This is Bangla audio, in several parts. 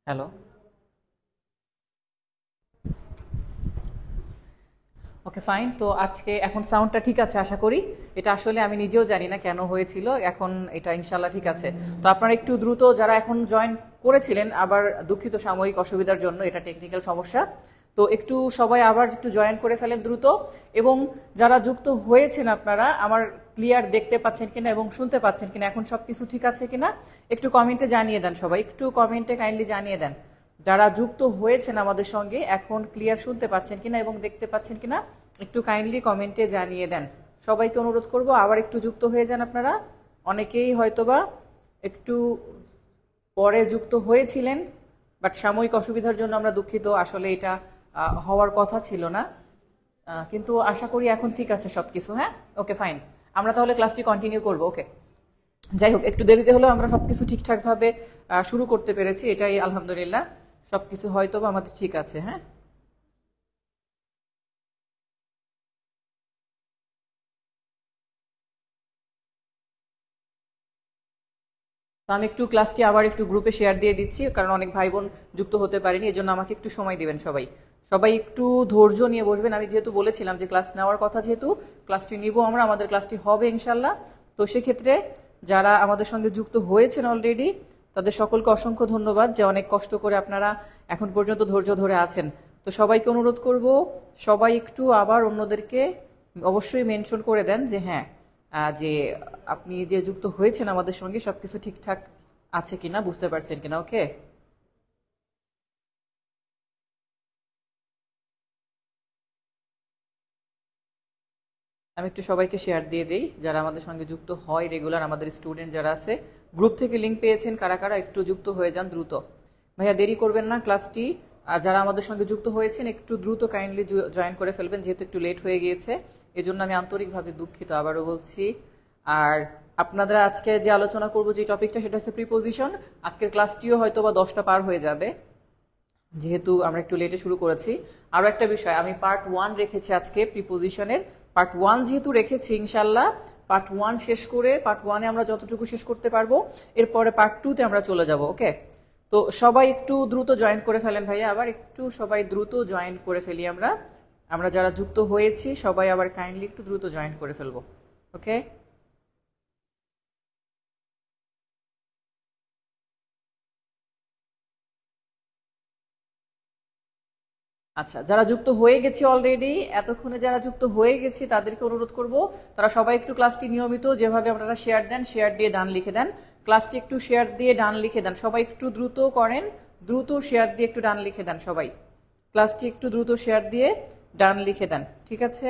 হ্যালো। Okay fine. তো আজকে এখন সাউন্ডটা ঠিক আছে আশা করি। এটা আসলে আমি নিজেও জানি না কেন হয়েছিল, এখন এটা ইনশাল্লাহ ঠিক আছে। তো আপনারা একটু দ্রুত যারা এখন জয়েন করেছিলেন, আবার দুঃখিত সাময়িক অসুবিধার জন্য, এটা টেকনিক্যাল সমস্যা। তো একটু সবাই আবার একটু জয়েন করে ফেলেন দ্রুত। এবং যারা যুক্ত হয়েছেন আপনারা আমার ক্লিয়ার দেখতে পাচ্ছেন কিনা এবং শুনতে পাচ্ছেন কিনা, এখন সবকিছু ঠিক আছে কিনা একটু কমেন্টে জানিয়ে দেন। সবাই একটু কমেন্টে কাইন্ডলি জানিয়ে দেন যারা যুক্ত হয়েছেন আমাদের সঙ্গে এখন ক্লিয়ার শুনতে পাচ্ছেন কিনা এবং দেখতে পাচ্ছেন কিনা, একটু কাইন্ডলি কমেন্টে জানিয়ে দেন। সবাইকে অনুরোধ করব আবার একটু যুক্ত হয়ে যান আপনারা। অনেকেই হয়তোবা একটু পরে যুক্ত হয়েছিলেন, বাট সাময়িক অসুবিধার জন্য আমরা দুঃখিত। আসলে এটা হওয়ার কথা ছিল না, কিন্তু আশা করি এখন ঠিক আছে সবকিছু। হ্যাঁ, ওকে ফাইন। আমরা তাহলে ক্লাসটি কন্টিনিউ করব। ওকে, যাই হোক একটু দেরিতে হলেও আমরা সবকিছু ঠিকঠাকভাবে শুরু করতে পেরেছি, এটাই আলহামদুলিল্লাহ। সবকিছু হয়তো বা আমাদের ঠিক আছে। হ্যাঁ, তো আমি একটু ক্লাসটি আবার একটু গ্রুপে শেয়ার দিয়ে দিচ্ছি, কারণ অনেক ভাই বোন যুক্ত হতে পারেনি, এজন্য আমাকে একটু সময় দিবেন সবাই। সবাই একটু ধৈর্য নিয়ে বসবেন। আমি যেহেতু বলেছিলাম যে ক্লাস নেওয়ার কথা, যেহেতু ক্লাসটি নিব আমরা, আমাদের ক্লাসটি হবে ইনশাল্লাহ। তো সেক্ষেত্রে যারা আমাদের সঙ্গে যুক্ত হয়েছেন অলরেডি, তাদের সকলকে অসংখ্য ধন্যবাদ যে অনেক কষ্ট করে আপনারা এখন পর্যন্ত ধৈর্য ধরে আছেন। তো সবাইকে অনুরোধ করব, সবাই একটু আবার অন্যদেরকে অবশ্যই মেনশন করে দেন যে হ্যাঁ, যে আপনি যে যুক্ত হয়েছেন আমাদের সঙ্গে সবকিছু ঠিকঠাক আছে কিনা, বুঝতে পারছেন কিনা। ওকে, আমি একটু সবাইকে শেয়ার দিয়ে দেই যারা আমাদের সঙ্গে যুক্ত হয় রেগুলার, আমাদের স্টুডেন্ট যারা আছে। গ্রুপ থেকে লিঙ্ক পেয়েছেন কারা কারা, একটু যুক্ত হয়ে যান দ্রুত। ভাইয়া দেরি করবেন না ক্লাসটি। আর যারা আমাদের সঙ্গে যুক্ত হয়েছেন একটু দ্রুত কাইন্ডলি জয়েন করে ফেলবেন, যেহেতু একটু লেট হয়ে গিয়েছে। এজন্য আমি আন্তরিকভাবে দুঃখিত, আবারও বলছি। আর আপনারা আজকে যে আলোচনা করবো যে টপিকটা, সেটা হচ্ছে প্রিপোজিশন। আজকের ক্লাসটিও হয়তো বা 10টা পার হয়ে যাবে, যেহেতু আমরা একটু লেটে শুরু করেছি। আরো একটা বিষয়, আমি পার্ট 1 রেখেছি আজকে প্রিপোজিশনের। পার্ট 1 যেহেতু রেখেছি, ইনশাল্লাহ পার্ট 1 শেষ করে, পার্ট 1-এ আমরা যতটুকু শেষ করতে পারবো, এরপরে পার্ট 2-তে আমরা চলে যাব। ওকে, তো সবাই একটু দ্রুত জয়েন করে ফেলেন ভাইয়া, আবার একটু সবাই দ্রুত জয়েন করে ফেলি আমরা। আমরা যারা যুক্ত হয়েছি সবাই আবার কাইন্ডলি একটু দ্রুত জয়েন করে ফেলবো। ওকে, আচ্ছা, যারা যুক্ত হয়ে গেছে অলরেডি, এতক্ষণে যারা যুক্ত হয়ে গেছে তাদেরকে অনুরোধ করব তারা সবাই একটু ক্লাসটি নিয়মিত যেভাবে আপনারা শেয়ার দেন, শেয়ার দিয়ে ডান লিখে দেন। ক্লাসটি একটু শেয়ার দিয়ে ডান লিখে দেন, সবাই একটু দ্রুত করেন। দ্রুত শেয়ার দিয়ে একটু ডান লিখে দেন সবাই। ক্লাসটি একটু দ্রুত শেয়ার দিয়ে ডান লিখে দেন, ঠিক আছে?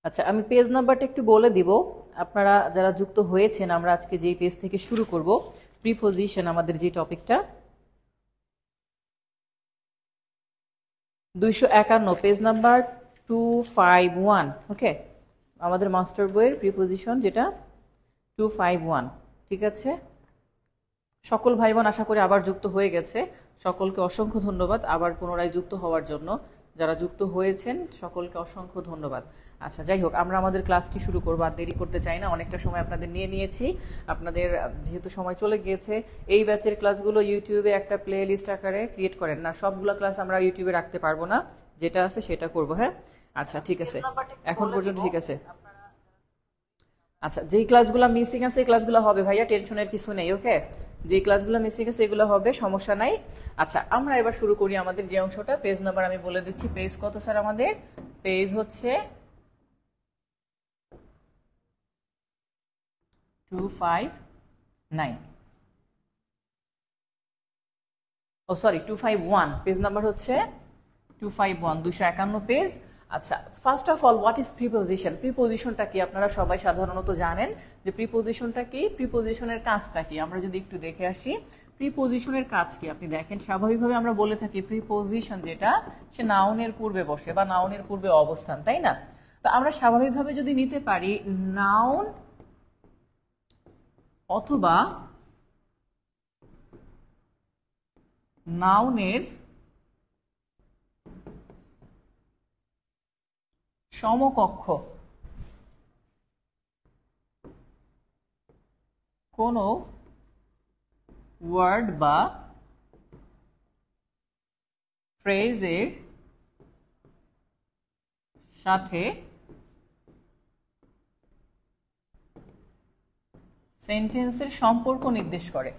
আচ্ছা, আমি পেজ নাম্বারটা একটু বলে দিব। আপনারা যারা যুক্ত হয়েছেন, আমরা আজকে যেই পেজ থেকে শুরু করব, প্রিপোজিশন আমাদের যে টপিকটা, 251 পেজ নাম্বার 251। ওকে, আমাদের মাস্টার বইয়ের প্রিপোজিশন যেটা 251, ঠিক আছে? সকল ভাই বোন আশা করি আবার যুক্ত হয়ে গেছে। সকলকে অসংখ্য ধন্যবাদ আবার পুনরায় যুক্ত হওয়ার জন্য। যারা যুক্ত হয়েছেন সকলকে অসংখ্য ধন্যবাদ। আচ্ছা, যাই হোক আমরা আমাদের ক্লাসটি শুরু করবো, আর দেরি করতে চাই না। অনেকটা সময় আপনাদের নিয়ে নিয়েছি, আপনাদের যেহেতু সময় চলে গিয়েছে। এই ব্যাচের ক্লাসগুলো ইউটিউবে একটা প্লে লিস্ট আকারে ক্রিয়েট করেন না, সবগুলো ক্লাস আমরা ইউটিউবে রাখতে পারবো না, যেটা আছে সেটা করবো। হ্যাঁ, আচ্ছা ঠিক আছে, এখন পর্যন্ত ঠিক আছে। আচ্ছা, যেই ক্লাসগুলো মিসিং আছে এই ক্লাসগুলো হবে ভাইয়া, টেনশনের কিছু নেই। ওকে, যে ক্লাসগুলো মিসিং আছে এগুলো হবে, সমস্যা নাই। আচ্ছা, আমরা এবার শুরু করি আমাদের যে অংশটা। পেজ নাম্বার আমি বলে দিচ্ছি। পেজ কত স্যার আমাদের? পেজ হচ্ছে 259। ও সরি, 251। পেজ নাম্বার হচ্ছে 251, 251 পেজ। আচ্ছা, first of all what is preposition? প্রিপোজিশনটা কি আপনারা সবাই সাধারণত জানেন যে প্রিপোজিশনটা কি, প্রিপোজিশনের কাজটা কি। আমরা যদি একটু দেখে আসি, প্রিপজিশনের কাজ কি আপনি দেখেন, স্বাভাবিকভাবে আমরা বলে থাকি প্রিপজিশন যেটা সে নাউনের পূর্বে বসে বা নাউনের পূর্বে অবস্থান, তাই না? তো আমরা স্বাভাবিকভাবে যদি নিতে পারি নাউন অথবা নাউনের সমকক্ষ কোন ওয়ার্ড বা ফ্রেজের সাথে সেন্টেন্সের সম্পর্ক নির্দেশ করে।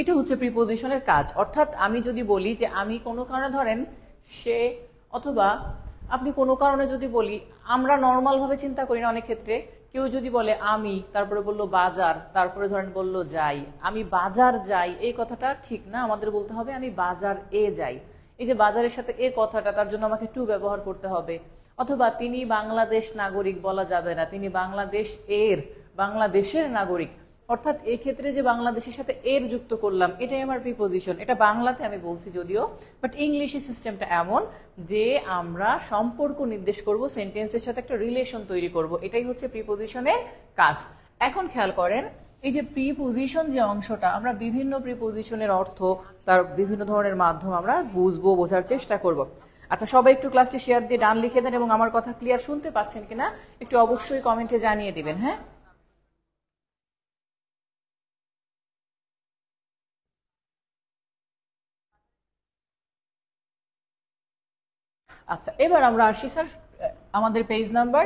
এটা হচ্ছে প্রিপজিশনের কাজ। অর্থাৎ আমি যদি বলি যে আমি কোনো কারণে ধরেন সে, অথবা আপনি কোনো কারণে যদি বলি, আমরা নর্মাল ভাবে চিন্তা করি না অনেক ক্ষেত্রে, কেউ যদি বলে আমি, তারপরে বললো বাজার, তারপরে ধরেন বললো যাই, আমি বাজার যাই, এই কথাটা ঠিক না, আমাদের বলতে হবে আমি বাজার এ যাই। এই যে বাজারের সাথে এ কথাটা, তার জন্য আমাকে টু ব্যবহার করতে হবে। অথবা তিনি বাংলাদেশ নাগরিক বলা যাবে না, তিনি বাংলাদেশের নাগরিক। অর্থাৎ এই ক্ষেত্রে যে বাংলাদেশের সাথে এর যুক্ত করলাম, এটাই আমার প্রিপজিশন। এটা বাংলাতে আমি বলছি যদিও, বাট ইংলিশে সিস্টেমটা এমন যে আমরা সম্পর্ক নির্দেশ করব, সেন্টেন্সের সাথে একটা রিলেশন তৈরি করব। এটাই হচ্ছে প্রিপজিশনের কাজ। এখন খেয়াল করেন, এই যে প্রিপজিশন যে অংশটা, আমরা বিভিন্ন প্রিপজিশনের অর্থ, তার বিভিন্ন ধরনের মাধ্যম আমরা বুঝবো, বোঝার চেষ্টা করব। আচ্ছা, সবাই একটু ক্লাসটি শেয়ার দিয়ে ডান লিখে দেন, এবং আমার কথা ক্লিয়ার শুনতে পাচ্ছেন কিনা একটু অবশ্যই কমেন্টে জানিয়ে দিবেন। হ্যাঁ, আচ্ছা, এবার আমরা আসি স্যার আমাদের পেজ নাম্বার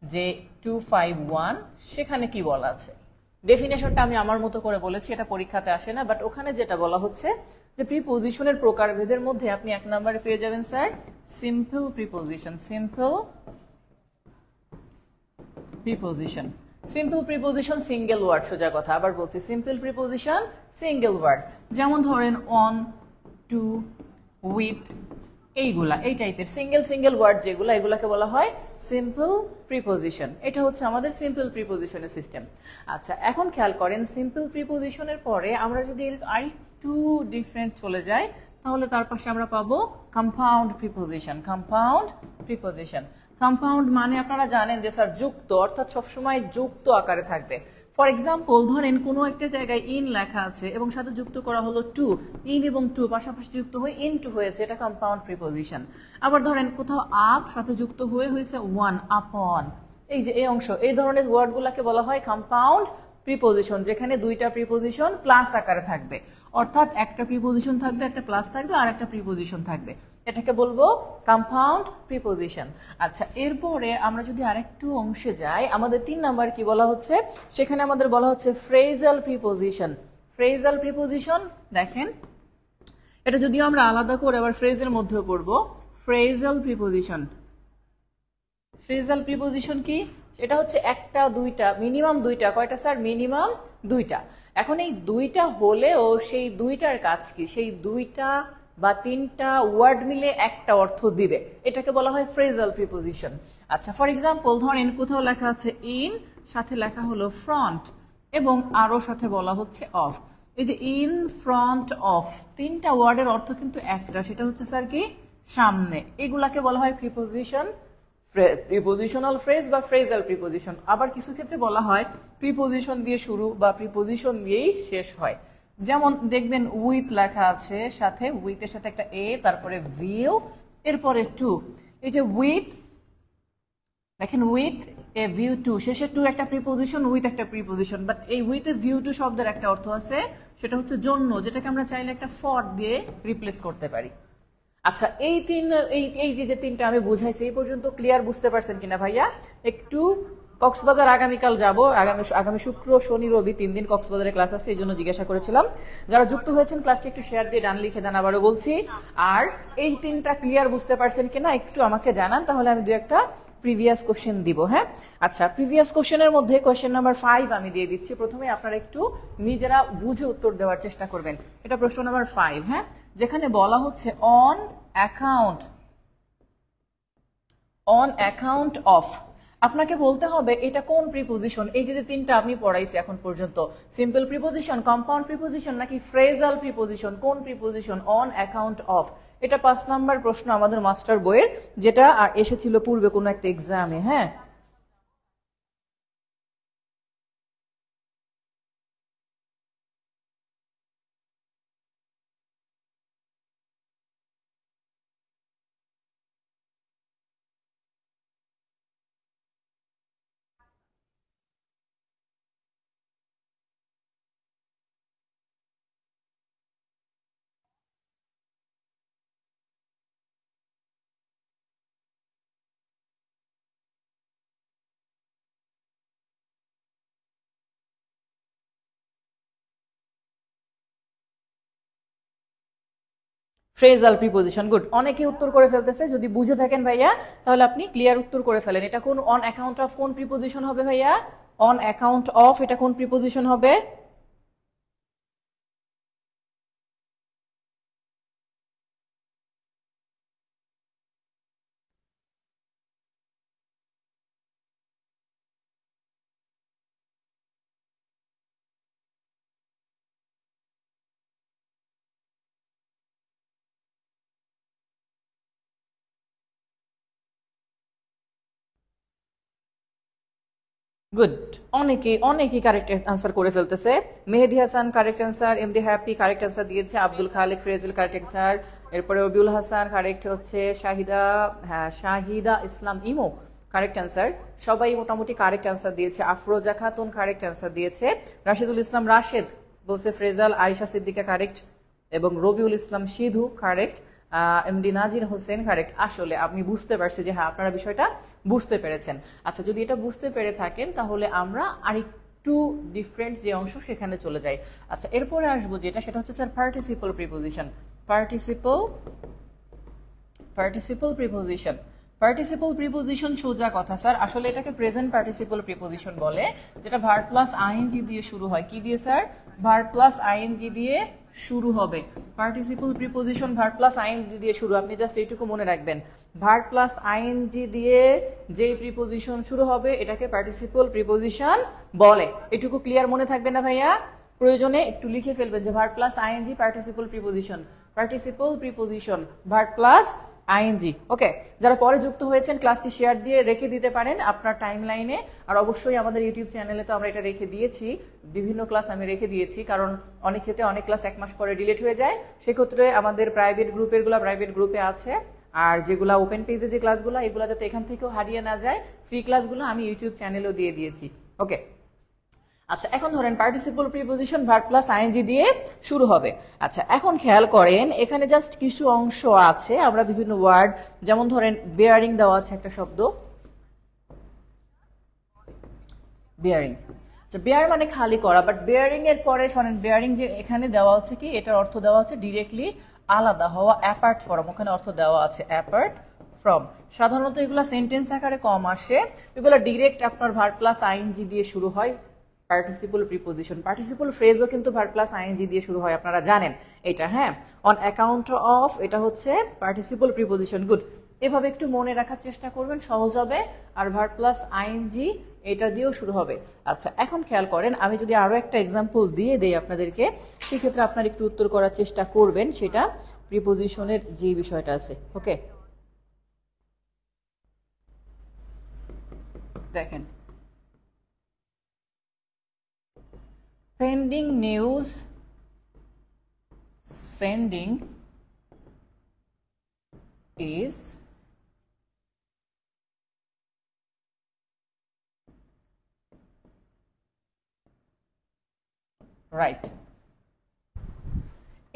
যে 251, সেখানে কি বলা আছে। ডেফিনেশনটা আমি আমার মতো করে বলেছি, এটা পরীক্ষাতে আসে না, বাট ওখানে যেটা বলা হচ্ছে যে প্রিপজিশনের প্রকারভেদের মধ্যে আপনি 1 নম্বরে পেয়ে যাবেন sir simple preposition. Simple preposition single word, সোজা কথা আবার বলছি, সিম্পল প্রিপজিশন সিঙ্গেল ওয়ার্ড। যেমন ধরেন অন, টু, উইথ, এইগুলা, এই টাইপের সিঙ্গেল ওয়ার্ড যেগুলা, এগুলাকে বলা হয় সিম্পল প্রিপজিশন। এটা হচ্ছে আমাদের সিম্পল প্রিপজিশনের সিস্টেম। আচ্ছা, এখন খেয়াল করেন, সিম্পল প্রিপজিশনের পরে আমরা যদি আরেকটু ডিফারেন্ট চলে যাই, তাহলে তার পাশে আমরা পাবো কম্পাউন্ড প্রিপজিশন। কম্পাউন্ড মানে আপনারা জানেন যে স্যার যুক্ত, অর্থাৎ সবসময় যুক্ত আকারে থাকবে। ফর এক্সাম্পল, ধরেন কোনো একটা জায়গায় ইন লেখা আছে এবং সাথে যুক্ত করা হলো টু, ইন এবং টু পাশাপাশি যুক্ত হয়ে ইন টু হয়েছে, এটা কম্পাউন্ড প্রিপজিশন। আবার ধরেন কোথাও আপ সাথে যুক্ত হয়ে হয়েছে ওয়ান, আপন, এই যে এই অংশ, এই ধরনের ওয়ার্ডগুলোকে বলা হয় কম্পাউন্ড প্রিপজিশন, যেখানে দুইটা প্রিপজিশন প্লাস আকারে থাকবে। অর্থাৎ একটা প্রিপজিশন থাকবে, একটা প্লাস থাকবে, আর একটা প্রিপজিশন থাকবে, এটাকে বলবো কম্পাউন্ড প্রিপজিশন। আচ্ছা, এরপরে আমরা যদি আরেকটু অংশে যাই, আমাদের 3 নাম্বার কি বলা হচ্ছে, সেখানে আমাদের বলা হচ্ছে ফ্রেজাল প্রিপজিশন। দেখেন, এটা যদিও আমরা আলাদা করে আবার ফ্রেজের মধ্যেও পড়বো। ফ্রেজাল প্রিপজিশন কি? এটা হচ্ছে একটা, দুইটা, মিনিমাম দুইটা। কয়টা স্যার? মিনিমাম দুইটা। এখন এই দুইটা হলেও সেই দুইটার কাজ কি? সেই দুইটা বা তিনটা ওয়ার্ড মিলে একটা অর্থ দিবে, এটাকে বলা হয় ফ্রেজাল প্রিপজিশন। আচ্ছা, ফর এক্সাম্পল ধরেন কোথাও লেখা আছে ইন, সাথে লেখা হলো ফ্রন্ট, এবং আরো সাথে বলা হচ্ছে অফ। এই যে ইন, ফ্রন্ট, অফ, তিনটা ওয়ার্ডের অর্থ কিন্তু একটা, সেটা হচ্ছে স্যার কি? সামনে। এগুলাকে বলা হয় প্রিপজিশনাল ফ্রেজ বা ফ্রেজাল প্রিপজিশন। আবার কিছু ক্ষেত্রে বলা হয় প্রিপজিশন দিয়ে শুরু বা প্রিপজিশন দিয়েই শেষ হয়। যেমন দেখবেন উইথ লেখা আছে, সাথে উইথের সাথে একটা এ, তারপরে ভিউ, এরপরে টু। এই যে উইথ, দেখেন উইথ এ ভিউ টু, শেষে টু একটা প্রিপজিশন, উইথ একটা প্রিপজিশন। বাট এই উইথ এ ভিউ টু শব্দের একটা অর্থ আছে, সেটা হচ্ছে জন্য, যেটাকে আমরা চাইলে একটা ফর দিয়ে রিপ্লেস করতে পারি। আচ্ছা, এই যে তিনটা আমি বুঝাইছি, এই পর্যন্ত ক্লিয়ার বুঝতে পারছেন কিনা ভাইয়া? একটু কক্সবাজার আগামীকাল যাব, আগামী শুক্র, শনি, রবি 3 দিন কক্সবাজারে ক্লাস আছে, এই জন্য জিজ্ঞাসা করেছিলাম। যারা যুক্ত হয়েছেন ক্লাসটি একটু শেয়ার দিয়ে ডান লিখে দেন, আবারও বলছি। আর এই তিনটা ক্লিয়ার বুঝতে পারছেন কিনা একটু আমাকে জানান, তাহলে আমি 2 একটা প্রিভিয়াস কোশ্চেন দিব। হ্যাঁ, আচ্ছা, প্রিভিয়াস কোশ্চেনের মধ্যে কোশ্চেন নাম্বার 5 আমি দিয়ে দিচ্ছি। প্রথমে আপনারা একটু নিজেরা বুঝে উত্তর দেওয়ার চেষ্টা করবেন। এটা প্রশ্ন নাম্বার 5, হ্যাঁ, যেখানে বলা হচ্ছে অন অ্যাকাউন্ট অফ। আপনাকে বলতে হবে এটা কোন প্রিপোজিশন। এই যে তিনটা আপনি পড়াইছি এখন পর্যন্ত, সিম্পল প্রিপোজিশন, কম্পাউন্ড প্রিপোজিশন নাকি ফ্রেজাল প্রিপোজিশন, কোন প্রিপোজিশন? On account of. এটা 5 নাম্বার প্রশ্ন আমাদের মাস্টার বইয়ের, যেটা এসেছিল পূর্বে কোনো একটা এক্সামে। হ্যাঁ, ফ্রেজাল প্রিপোজিশন। গুড, অনেকে উত্তর করে ফেলতেছে। যদি বুঝে থাকেন ভাইয়া তাহলে আপনি ক্লিয়ার উত্তর করে ফেলেন। এটা কোন অন অ্যাকাউন্ট অফ কোন প্রিপোজিশন হবে ভাইয়া? অন অ্যাকাউন্ট অফ এটা কোন প্রিপোজিশন হবে? গুড, অনেকে কারেক্ট আনসার করে ফেলতেছে। Mehedi Hasan correct answer, MD Happy correct answer দিয়েছে, আব্দুল খালেক ফ্রেজুল কারেক্ট আনসার, এরপরে রবিউল হাসান কারেক্ট হচ্ছে, শাহিদা ইসলাম ইমো কারেক্ট আনসার। সবাই মোটামুটি কারেক্ট আনসার দিয়েছে। আফরোজা খাতুন কারেক্ট আনসার দিয়েছে। রাশিদুল ইসলাম রাশেদ বলছে ফ্রেজাল। আয়েশা সিদ্দিকা কারেক্ট, এবং Rabiul Islam Sidhu correct. MD Nazir Hossain correct. আসলে আমি বুঝতে পারছি যে হ্যাঁ আপনারা বিষয়টা বুঝতে পেরেছেন। আচ্ছা, যদি এটা বুঝতে পেরে থাকেন তাহলে আমরা আরেকটু ডিফারেন্ট যে অংশ সেখানে চলে যাই। আচ্ছা, এরপরে আসবো যেটা, সেটা হচ্ছে sir participle preposition. Participle preposition. Participle preposition সোজা কথা স্যার, আসলে এটাকে প্রেজেন্ট পার্টিসিপল প্রিপোজিশন বলে, যেটা ভার্ব প্লাস আইএনজি দিয়ে শুরু হয়। কি দিয়ে স্যার? ভার্ব প্লাস আইএনজি দিয়ে শুরু হবে। Participle preposition verb plus ING দিয়ে শুরু। আপনি জাস্ট এইটুকু মনে রাখবেন, ভার্ব প্লাস আইএনজি দিয়ে যেই প্রিপোজিশন শুরু হবে এটাকে পার্টিসিপল প্রিপোজিশন বলে। এটুকু ক্লিয়ার মনে থাকবে না ভাইয়া? প্রয়োজনে একটু লিখে ফেলবেন যে verb plus ING participle preposition, participle preposition verb plus ING. Okay, যারা পরে যুক্ত হয়েছেন ক্লাসটি শেয়ার দিয়ে রেখে দিতে পারেন আপনার টাইম লাইনে। আর অবশ্যই আমাদের ইউটিউব চ্যানেলে তো আমরা এটা রেখে দিয়েছি, বিভিন্ন ক্লাস আমি রেখে দিয়েছি, কারণ অনেক ক্ষেত্রে অনেক ক্লাস 1 মাস পরে ডিলিট হয়ে যায়। সেক্ষেত্রে আমাদের প্রাইভেট গ্রুপে আছে। আর যেগুলা ওপেন পেজে যে ক্লাসগুলো, এগুলো যাতে এখান থেকেও হারিয়ে না যায়, ফ্রি ক্লাসগুলো আমি ইউটিউব চ্যানেলেও দিয়ে দিয়েছি। ওকে, আচ্ছা, এখন ধরেন participle preposition verb plus ING দিয়ে শুরু হবে। আচ্ছা, এখন খেয়াল করেন এখানে জাস্ট কিছু অংশ আছে, আমরা বিভিন্ন ওয়ার্ড, যেমন ধরেন বেয়ারিং দেওয়া আছে একটা শব্দ, বেয়ারিং। আচ্ছা, বেয়ার মানে খালি করা, বাট বেয়ারিং এর পরে শোনেন, বেয়ারিং যে এখানে দেওয়া হচ্ছে কি, এটার অর্থ দেওয়া হচ্ছে ডিরেক্টলি আলাদা হওয়া, অ্যাপার্ট ফ্রম। ওখানে অর্থ দেওয়া আছে অ্যাপার্ট ফ্রম। সাধারণত এগুলা সেন্টেন্স আকারে কম আসে, এগুলা ডিরেক্ট আপনার ভার্ব প্লাস আইএনজি দিয়ে শুরু হয়। পার্টিসিপল প্রিপোজিশন, পার্টিসিপল ফ্রেজও কিন্তু ভার্ব প্লাস আইএনজি দিয়ে শুরু হয়, আপনারা জানেন এটা। হ্যাঁ, অন অ্যাকাউন্ট অফ এটা হচ্ছে পার্টিসিপল প্রিপোজিশন। গুড, এভাবে একটু মনে রাখার চেষ্টা করবেন, সহজ হবে। আর ভার্ব প্লাস আইএনজি এটা দিয়েও শুরু হবে। আচ্ছা, এখন খেয়াল করেন, আমি যদি আরো একটা এক্সাম্পল দিয়ে দেই আপনাদেরকে, সেক্ষেত্রে আপনার একটু উত্তর করার চেষ্টা করবেন, সেটা প্রিপোজিশনের যে বিষয়টা আছে। ওকে, দেখেন, sending news, sending is right.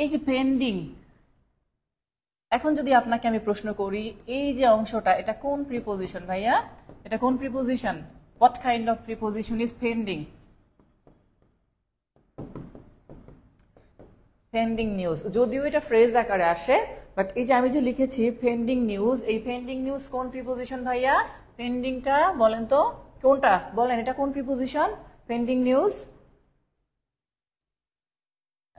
এই যে পেন্ডিং, এখন যদি আপনাকে আমি প্রশ্ন করি এই যে অংশটা, এটা কোন প্রিপোজিশন ভাইয়া? এটা কোন preposition? What kind of preposition is pending? Pending news. যদিও এটা ফ্রেজ আকারে আসে, বাট এই যে আমি যে লিখেছি পেন্ডিং নিউজ, এই পেন্ডিং নিউজ কোন প্রিপোজিশন ভাইয়া? পেন্ডিংটা বলেন তো কোনটা, বলেন এটা কোন প্রিপোজিশন? Pending news.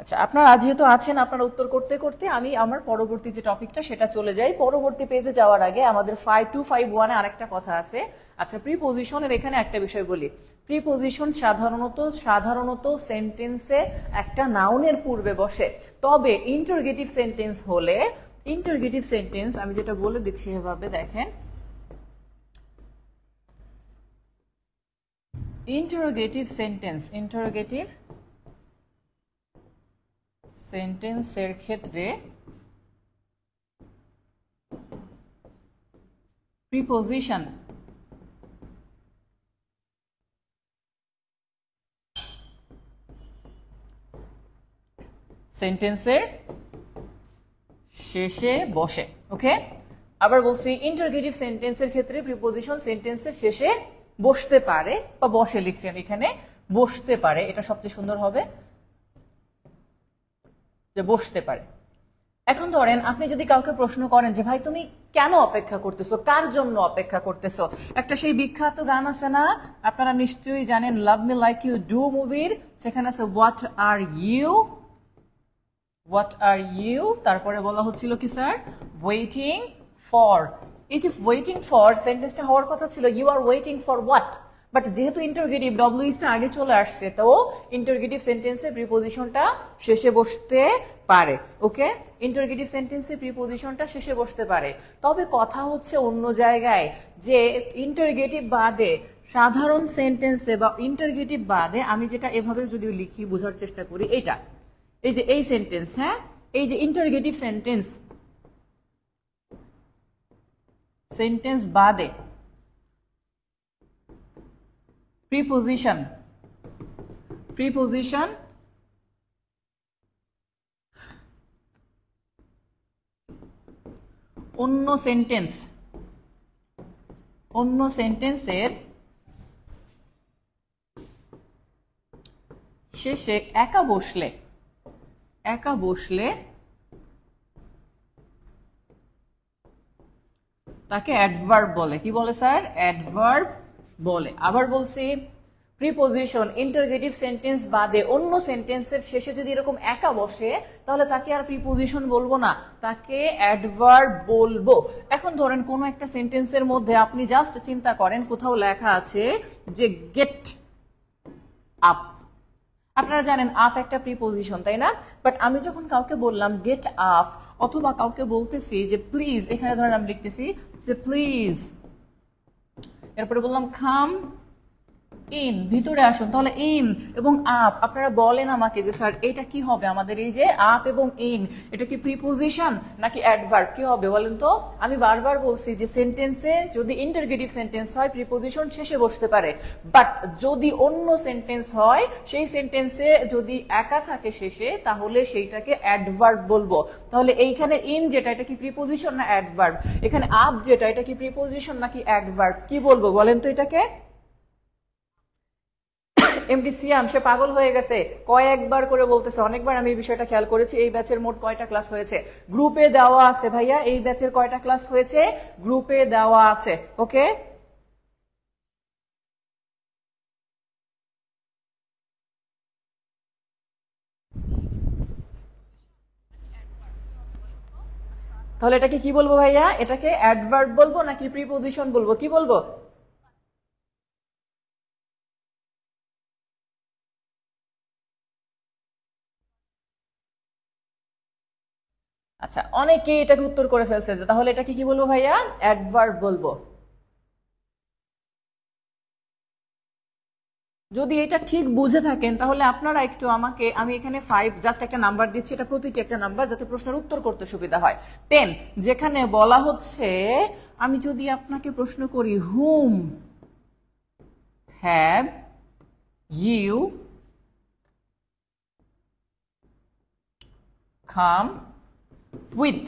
আচ্ছা, আপনারা যেহেতু আছেন, আপনারা উত্তর করতে করতে আমি আমার পরবর্তী যে টপিকটা সেটা চলে যাই। পরবর্তী পেজে যাওয়ার আগে আমাদের 5251 এ আরেকটা কথা আছে। আচ্ছা, প্রিপোজিশনের এখানে একটা বিষয় বলি। প্রিপোজিশন সাধারণত সেন্টেন্সে একটা নাউনের পূর্বে বসে, তবে ইন্টারগেটিভ সেন্টেন্স হলে, ইন্টারগেটিভ সেন্টেন্স আমি যেটা বলে দিচ্ছি এভাবে দেখেন, ইন্টারগেটিভ সেন্টেন্সের ক্ষেত্রে প্রিপোজিশন সেন্টেন্সের শেষে বসে। ওকে, আবার বলছি, ইন্টারগেটিভ সেন্টেন্সের ক্ষেত্রে প্রিপোজিশন সেন্টেন্সের শেষে বসতে পারে, বা বসে লিখছি আমি এখানে, বসতে পারে, এটা সবচেয়ে সুন্দর হবে যে বসতে পারে। এখন ধরেন আপনি যদি কাউকে প্রশ্ন করেন যে ভাই তুমি কেন অপেক্ষা করতেছো, কার জন্য অপেক্ষা করতেছো, একটা সেই বিখ্যাত গান আছে না, আপনারা নিশ্চয়ই জানেন, love me like you do মুভির, সেখানে আছে হোয়াট আর ইউ, তারপরে বলা হচ্ছিল কি স্যার, ওয়েটিং ফর। এই যে ওয়েটিং ফর সেন্টেন্সটা হওয়ার কথা ছিল you are waiting for what, but যেহেতু ইন্টারগেটিভ ডব্লিউএসটা আগে চলে আসছে, তো ইন্টারগেটিভ সেন্টেন্সে প্রিপোজিশনটা শেষে বসতে পারে। ওকে, ইন্টারগেটিভ সেন্টেন্সে প্রিপোজিশনটা শেষে বসতে পারে। তবে কথা হচ্ছে অন্য জায়গায়, যে ইন্টারগেটিভ বাদে সাধারণ সেন্টেন্সে বা ইন্টারগেটিভ বাদে আমি যেটা এভাবে যদি লিখি, বোঝার চেষ্টা করি, এইটা, এই যে এই সেন্টেন্স, হ্যাঁ, এই যে ইন্টারগেটিভ সেন্টেন্স বাদে প্রিপোজিশন অন্য সেন্টেন্সের শেষে একা বসলে তাকে অ্যাডভার্ব বলে। কি বলে স্যার? অ্যাডভার্ব বলে। আবার বলছি, প্রিপোজিশন ইন্টারগেটিভ সেন্টেন্স বাদে অন্য সেন্টেন্সের শেষে যদি এরকম একা বসে, তাহলে তাকে আর প্রিপোজিশন বলবো না, তাকে অ্যাডভার্ব বলবো। এখন ধরেন কোন একটা সেন্টেন্সের মধ্যে আপনি জাস্ট চিন্তা করেন, কোথাও লেখা আছে যে গেট আপ, আপনারা জানেন আপ একটা প্রিপোজিশন, তাই না? বাট আমি যখন কাউকে বললাম গেট আপ, অথবা কাউকে বলতেছি যে প্লিজ, এখানে ধরেন আমি লিখতেছি যে প্লিজ, এরপরে বললাম কাম ইন, ভিতরে আসুন, তাহলে ইন এবং আপ, আপনারা বলেন আমাকে যে স্যার এটা কি হবে, আমাদের এই যে আপ এবং ইন, এটা কি প্রিপোজিশন নাকি অ্যাডভার্ব, কি হবে বলেন তো? আমি বারবার বলছি যে সেন্টেন্সে যদি ইন্টারগেটিভ সেন্টেন্স হয় প্রিপোজিশন শেষে বসতে পারে, বাট যদি অন্য সেন্টেন্স হয়, সেই সেন্টেন্সে যদি একা থাকে শেষে, তাহলে সেইটাকে অ্যাডভার্ব বলবো। তাহলে এইখানে ইন যেটা, এটা কি প্রিপোজিশন না অ্যাডভার্ব? এখানে আপ যেটা, এটা কি প্রিপোজিশন নাকি অ্যাডভার্ব? কি বলবো বলেন তো এটাকে? এমডি সিয়াম সে পাগল হয়ে গেছে, কয়েকবার করে বলতেছে, অনেকবার আমি এই বিষয়টা খেয়াল করেছি। এই ব্যাচের মোট কয়টা ক্লাস হয়েছে গ্রুপে দেওয়া আছে ভাইয়া, এই ব্যাচের কয়টা ক্লাস হয়েছে গ্রুপে দেওয়া আছে। ওকে, তাহলে এটাকে কি বলবো ভাইয়া? এটাকে অ্যাডভার্ব বলবো নাকি প্রিপোজিশন বলবো, কি বলবো? আচ্ছা, অনেকেই এটাকে উত্তর করে ফেলছে যে তাহলে এটাকে কি বলবো ভাইয়া? অ্যাডভার্ব বলবো। যদি এটা ঠিক বুঝে থাকেন তাহলে আপনারা একটু আমাকে, আমি এখানে 5 জাস্ট একটা নাম্বার দিচ্ছি, এটা প্রতিটি একটা নাম্বার, যাতে প্রশ্নের উত্তর করতে সুবিধা হয়। 10 যেখানে বলা হচ্ছে, আমি যদি আপনাকে প্রশ্ন করি হুম হ্যাভ ইউ কাম উইথ,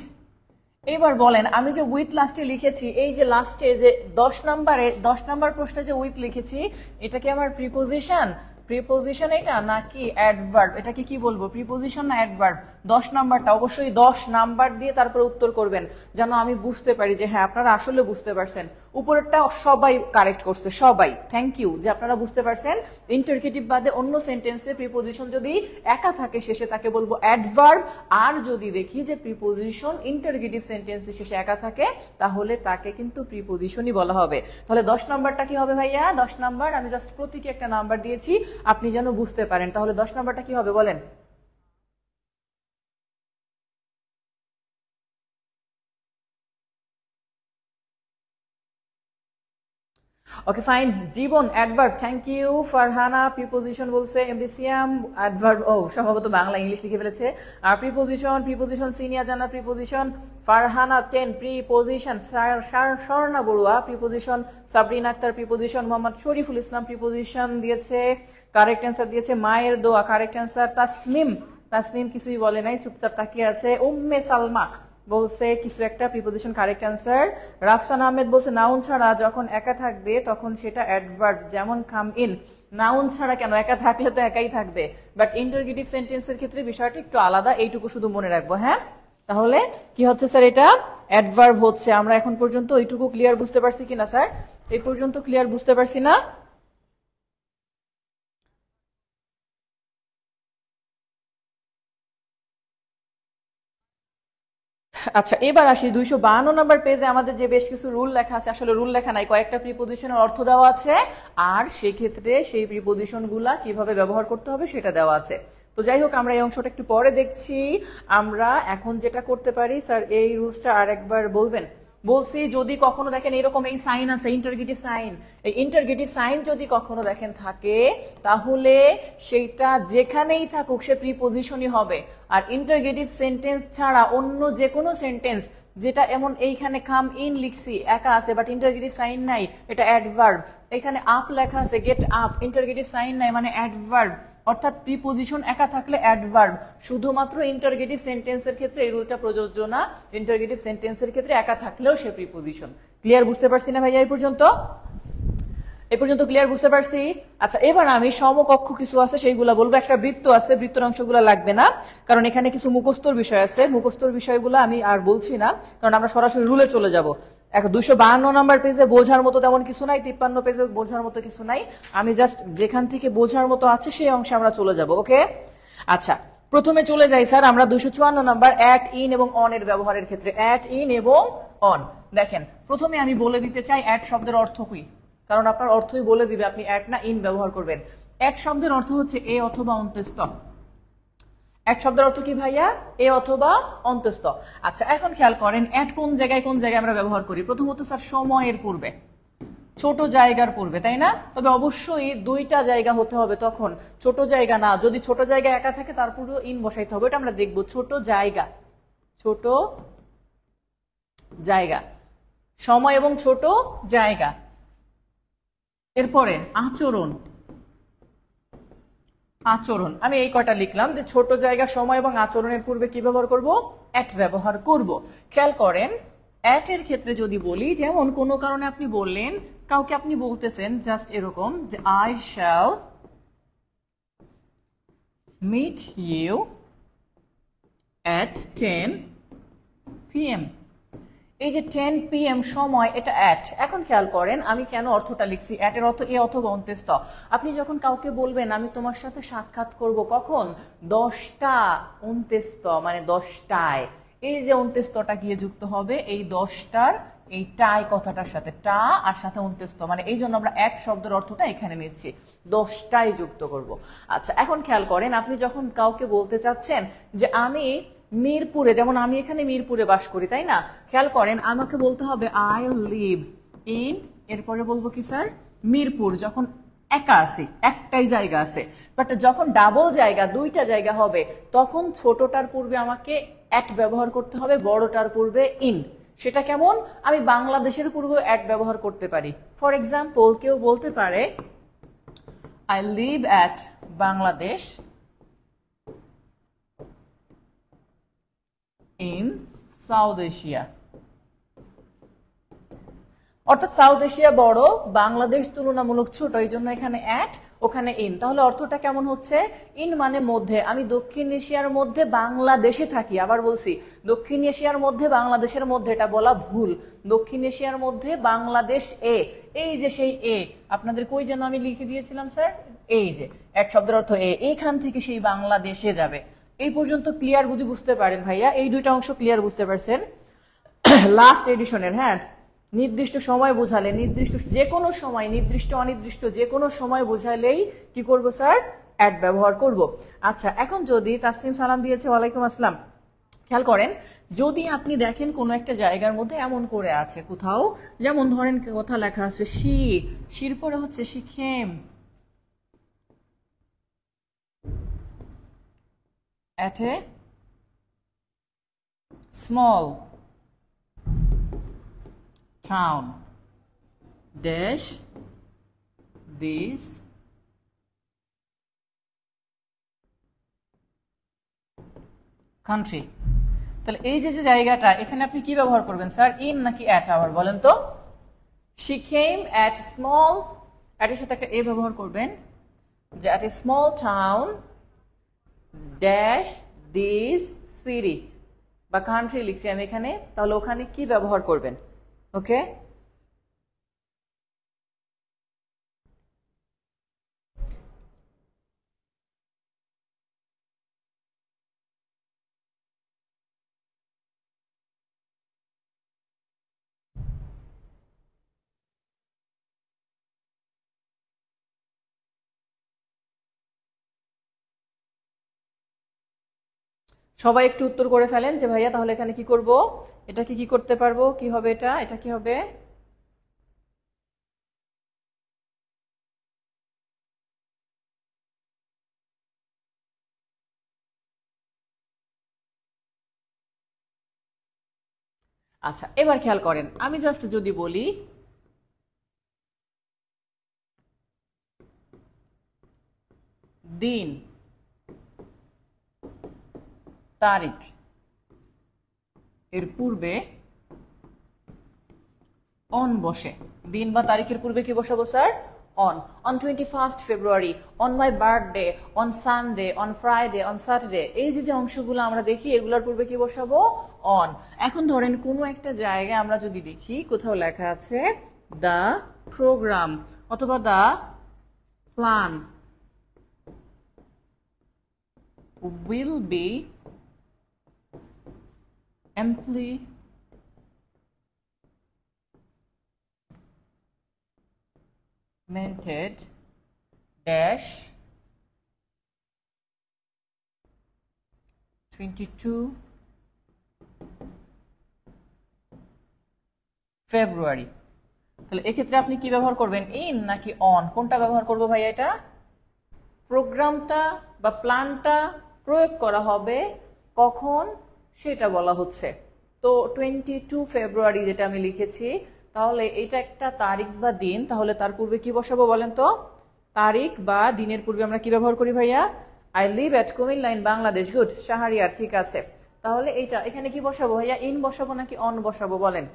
এবার বলেন আমি যে উইথ লাস্টে লিখেছি, এই যে লাস্টে যে 10 নাম্বার প্রশ্নে যে উইথ লিখেছি, এটা কি আমার প্রিপোজিশন প্রিপোজিশন এটা নাকি অ্যাডভার্ব, এটাকে কি বলবো, প্রিপোজিশন না অ্যাডভার্ব? 10 নাম্বারটা অবশ্যই 10 নাম্বার দিয়ে তারপরে উত্তর করবেন, যেন আমি বুঝতে পারি যে হ্যাঁ আপনারা আসলে বুঝতে পারছেন। উপরেরটা সবাই কারেক্ট করছে, সবাই, থ্যাংক ইউ যে আপনারা বুঝতে পারছেন। ইন্টারগেটিভ বাদে অন্য সেন্টেন্সে প্রিপোজিশন যদি একা থাকে শেষে তাকে বলবো অ্যাডভার্ব, আর যদি দেখি যে প্রিপোজিশন ইন্টারগেটিভ সেন্টেন্সে শেষে একা থাকে তাহলে তাকে কিন্তু প্রিপোজিশনই বলা হবে। তাহলে 10 নাম্বারটা কি হবে ভাইয়া? 10 নাম্বার আমি জাস্ট প্রতীকে একটা নাম্বার দিয়েছি আপনি যেন বুঝতে পারেন। তাহলে 10 নাম্বারটা কি হবে বলেন? Okay fine, Jibon adverb, thank you. Farhana preposition বলছে, এমডিসিএম অ্যাডভার্ব, ও সম্ভবত বাংলা ইংলিশ লিখে ফেলেছে। আর preposition, preposition senior Jannat preposition, Farhana 10 preposition, Swarna Barua preposition, Sabrina Akter preposition, Mohammad Shariful Islam preposition দিয়েছে, কারেক্ট অ্যান্সার দিয়েছে মায়ের দোয়া, কারেক্ট অ্যান্সার। তাসনিম, তাসনিম কিছুই বলে নাই, চুপচাপ তাকিয়ে আছে। উম্মে সালমা বলছে কিছু একটা preposition, correct answer. Rafsan Ahmed বলছে নাউন ছাড়া যখন একা থাকবে তখন সেটা অ্যাডভার্ব, যেমন কাম ইন। নাউন ছাড়া কেন, একা থাকলে তো একাই থাকবে, বাট ইন্টারগেটিভ সেন্টেন্সের ক্ষেত্রে বিষয়টা একটু আলাদা, এইটুকু শুধু মনে রাখবো। হ্যাঁ, তাহলে কি হচ্ছে স্যার, এটা অ্যাডভার্ব হচ্ছে। আমরা এখন পর্যন্ত এইটুকু ক্লিয়ার বুঝতে পারছি কিনা স্যার? এই পর্যন্ত ক্লিয়ার বুঝতে পারছি না? আচ্ছা, এবার আসি 252 নম্বর পেজে আমাদের যে বেশ কিছু রুল লেখা আছে, আসলে রুল লেখা নাই, কয়েকটা প্রিপোজিশনের অর্থ দেওয়া আছে, আর সেক্ষেত্রে সেই প্রিপোজিশন গুলা কিভাবে ব্যবহার করতে হবে সেটা দেওয়া আছে। তো যাই হোক, আমরা এই অংশটা একটু পরে দেখছি। আমরা এখন যেটা করতে পারি, স্যার এই রুলসটা আর একবার বলবেন? বলছি যদি কখনো দেখেন এরকম এই সাইন আছে, ইন্টারগেটিভ সাইন, এই ইন্টারগেটিভ সাইন যদি কখনো দেখেন থাকে তাহলে সেইটা যেখানেই থাকুক সে প্রিপোজিশনই হবে। আর ইন্টারগেটিভ সেন্টেন্স ছাড়া অন্য যে কোনো সেন্টেন্স, যেটা এমন এইখানে কাম ইন লিখছি একা আছে বাট ইন্টারগেটিভ সাইন নাই, এটা অ্যাডভার্ব। এখানে আপ লেখা আছে গেট আপ, ইন্টারগেটিভ সাইন নাই মানে অ্যাডভার্ব। অর্থাৎ প্রিপোজিশন একা থাকলে অ্যাডভার্ব। শুধুমাত্র ইন্টারগেটিভ সেন্টেন্সের ক্ষেত্রে এই রুলটা প্রযোজ্য না, ইন্টারগেটিভ সেন্টেন্সের ক্ষেত্রে একা থাকলেও সে প্রিপোজিশন। ক্লিয়ার বুঝতে পারছি না ভাইয়া এই পর্যন্ত? এই পর্যন্ত ক্লিয়ার বুঝতে পারছি? আচ্ছা, এবার আমি সমকক্ষ কিছু আছে সেইগুলা বলবো। একটা বৃত্ত আছে, বৃত্তর অংশগুলো লাগবে না, কারণ এখানে কিছু মুখস্থর বিষয় আছে। মুখস্থর বিষয়গুলো আমি আর বলছি না, কারণ আমরা সরাসরি রুলে চলে যাব। এখন 252 নাম্বার পেজে বোঝার মতো তেমন কিছু নাই, 53 পেজে বোঝার মতো কিছু নাই। আমি জাস্ট যেখান থেকে বোঝার মতো আছে সেই অংশে আমরা চলে যাব। ওকে, আচ্ছা প্রথমে চলে যাই স্যার আমরা 254 নাম্বার অ্যাট, ইন এবং অন এর ব্যবহারের ক্ষেত্রে। অ্যাট, ইন এবং অন। দেখেন, প্রথমে আমি বলে দিতে চাই অ্যাট শব্দের অর্থ কি, কারণ আপনার অর্থই বলে দিবে আপনি অ্যাট না ইন ব্যবহার করবেন। অ্যাট শব্দের অর্থ হচ্ছে এ অথবা অন্তস্থ। অ্যাট শব্দের অর্থ কি ভাইয়া? এ অথবা অন্তস্থ। আচ্ছা, এখন খেয়াল করেন অ্যাট কোন জায়গায় কোন জায়গায় আমরা ব্যবহার করি। প্রথমত স্যার সময়ের পূর্বে, ছোট জায়গার পূর্বে, তাই না? তবে অবশ্যই দুইটা জায়গা হতে হবে তখন, ছোট জায়গা না। যদি ছোট জায়গা একা থাকে তারপরেও ইন বসাইতে হবে, এটা আমরা দেখবো। ছোট জায়গা, ছোট জায়গা, সময় এবং ছোট জায়গা। এরপরে আচরণ, আচরণ আমি এই কয়টা লিখলাম যে ছোট জায়গা, সময় এবং আচরণের পূর্বে কি ব্যবহার করব? অ্যাট ব্যবহার করব। খেয়াল করেন অ্যাট এর ক্ষেত্রে যদি বলি, যেমন কোনো কারণে আপনি বললেন, কাউকে আপনি বলতেছেন জাস্ট এরকম যে I shall meet you at 10 PM। এই যে 10 PM সময়, এটা অ্যাট। এখন খেয়াল করেন আমি কেন অর্থটা লিখছি। অ্যাট এর অর্থ এ অথবা অন্তস্থ। আপনি যখন কাউকে বলবেন আমি তোমার সাথে সাক্ষাৎ করব, কখন? 10টা অন্তস্থ, মানে 10টায়। এই যে অন্তস্থটা গিয়ে যুক্ত হবে এই 10টার এই টাই কথাটার সাথে, টা আর সাথে অন্তস্থ, মানে এই জন্য আমরা অ্যাট শব্দের অর্থটা এখানে নিচ্ছি, 10টায় যুক্ত করব। আচ্ছা, এখন খেয়াল করেন আপনি যখন কাউকে বলতে চাচ্ছেন যে আমি মিরপুরে, যেমন আমি এখানে মিরপুরে বাস করি, তাই না? খেয়াল করেন আমাকে বলতে হবে আই লিভ ইন, এরপরে বলবো কি স্যার? মিরপুর। যখন একা আছি, একটাই জায়গা আছে। বাট যখন ডাবল জায়গা, দুইটা জায়গা হবে, তখন ছোটটার পূর্বে আমাকে অ্যাট ব্যবহার করতে হবে, বড়টার পূর্বে ইন। সেটা কেমন? আমি বাংলাদেশের পূর্বে অ্যাট ব্যবহার করতে পারি। ফর এক্সাম্পল, কেউ বলতে পারে I live at Bangladesh in south Asia. অর্থাৎ সাউথ এশিয়া বড়, বাংলাদেশ তুলনামূলক ছোট, এই জন্য এখানে অ্যাট, ওখানে ইন। তাহলে অর্থটা কেমন হচ্ছে? ইন মানে মধ্যে, আমি দক্ষিণ এশিয়ার মধ্যে বাংলাদেশে থাকি। আবার বলছি, দক্ষিণ এশিয়ার মধ্যে বাংলাদেশের মধ্যে, এটা বলা ভুল। দক্ষিণ এশিয়ার মধ্যে বাংলাদেশ এ, এই যে সেই এ, আপনাদের কই যেন আমি লিখে দিয়েছিলাম স্যার, এই যে এক শব্দের অর্থ এ, এইখান থেকে সেই বাংলাদেশে যাবে। এই পর্যন্ত ক্লিয়ার যদি বুঝতে পারেন ভাইয়া, এই দুইটা অংশ ক্লিয়ার বুঝতে পারছেন লাস্ট এডিশনের। হ্যাঁ, নির্দিষ্ট সময় বোঝালে, নির্দিষ্ট যে কোনো সময়, নির্দিষ্ট অনির্দিষ্ট যে কোনো সময় বোঝালেই কি করব স্যার? অ্যাট ব্যবহার করব। আচ্ছা, এখন যদি তাসলিম সালাম দিয়েছে, ওয়ালাইকুম আসসালাম, খেয়াল করেন, যদি আপনি দেখেন কোনো একটা জায়গার মধ্যে এমন করে আছে কোথাও, যেমন ধরেন কথা লেখা আছে শি, শির পরে হচ্ছে শিখেম, at a small town dash this country। তাহলে এই যে জায়গাটা, এখানে আপনি কি ব্যবহার করবেন স্যার? ইন নাকি অ্যাট? আবার বলেন তো। she came at small, at এর সাথে একটা এ ব্যবহার করবেন, যে at a small town dash this city বা কান্ট্রি লিখছি আমি এখানে, তাহলে ওখানে কি ব্যবহার করবেন? ওকে, সবাই একটু উত্তর করে ফেলেন যে ভাইয়া তাহলে এখানে কি করব, এটাকে কি করতে পারবো, কি হবে এটা, এটা কি হবে? আচ্ছা, এবার খেয়াল করেন, আমি জাস্ট যদি বলি দিন, তারিখ, এর পূর্বে অন বসে, দিন বা তারিখের পূর্বে কি বসাবো sir? on 21st February, on my birthday, on Sunday, on Friday, on Saturday, এই যে অংশগুলো আমরা দেখি, এগুলোর পূর্বে কি বসাবো? on। এখন ধরেন কোনো একটা জায়গায় আমরা যদি দেখি কোথাও লেখা আছে the program অথবা the plan will be implemented dash 22 February। তাহলে এক্ষেত্রে আপনি কি ব্যবহার করবেন? ইন নাকি অন? কোনটা ব্যবহার করবো ভাইয়া? এটা প্রোগ্রামটা বা প্ল্যানটা প্রয়োগ করা হবে কখন সেটা বলা হচ্ছে। তো 22 ফেব্রুয়ারি যেটা আমি লিখেছি, তাহলে এটা একটা তারিখ বা দিন, তাহলে তার পূর্বে কি বসাবো বলেন তো? তারিখ বা দিনের পূর্বে আমরা কি ব্যবহার করি ভাইয়া? I live at Comilla in Bangladesh. Good, Shahriar, ঠিক আছে। তাহলে এইটা এখানে কি বসাবো ভাইয়া? ইন বসাবো নাকি অন বসাবো বলেন?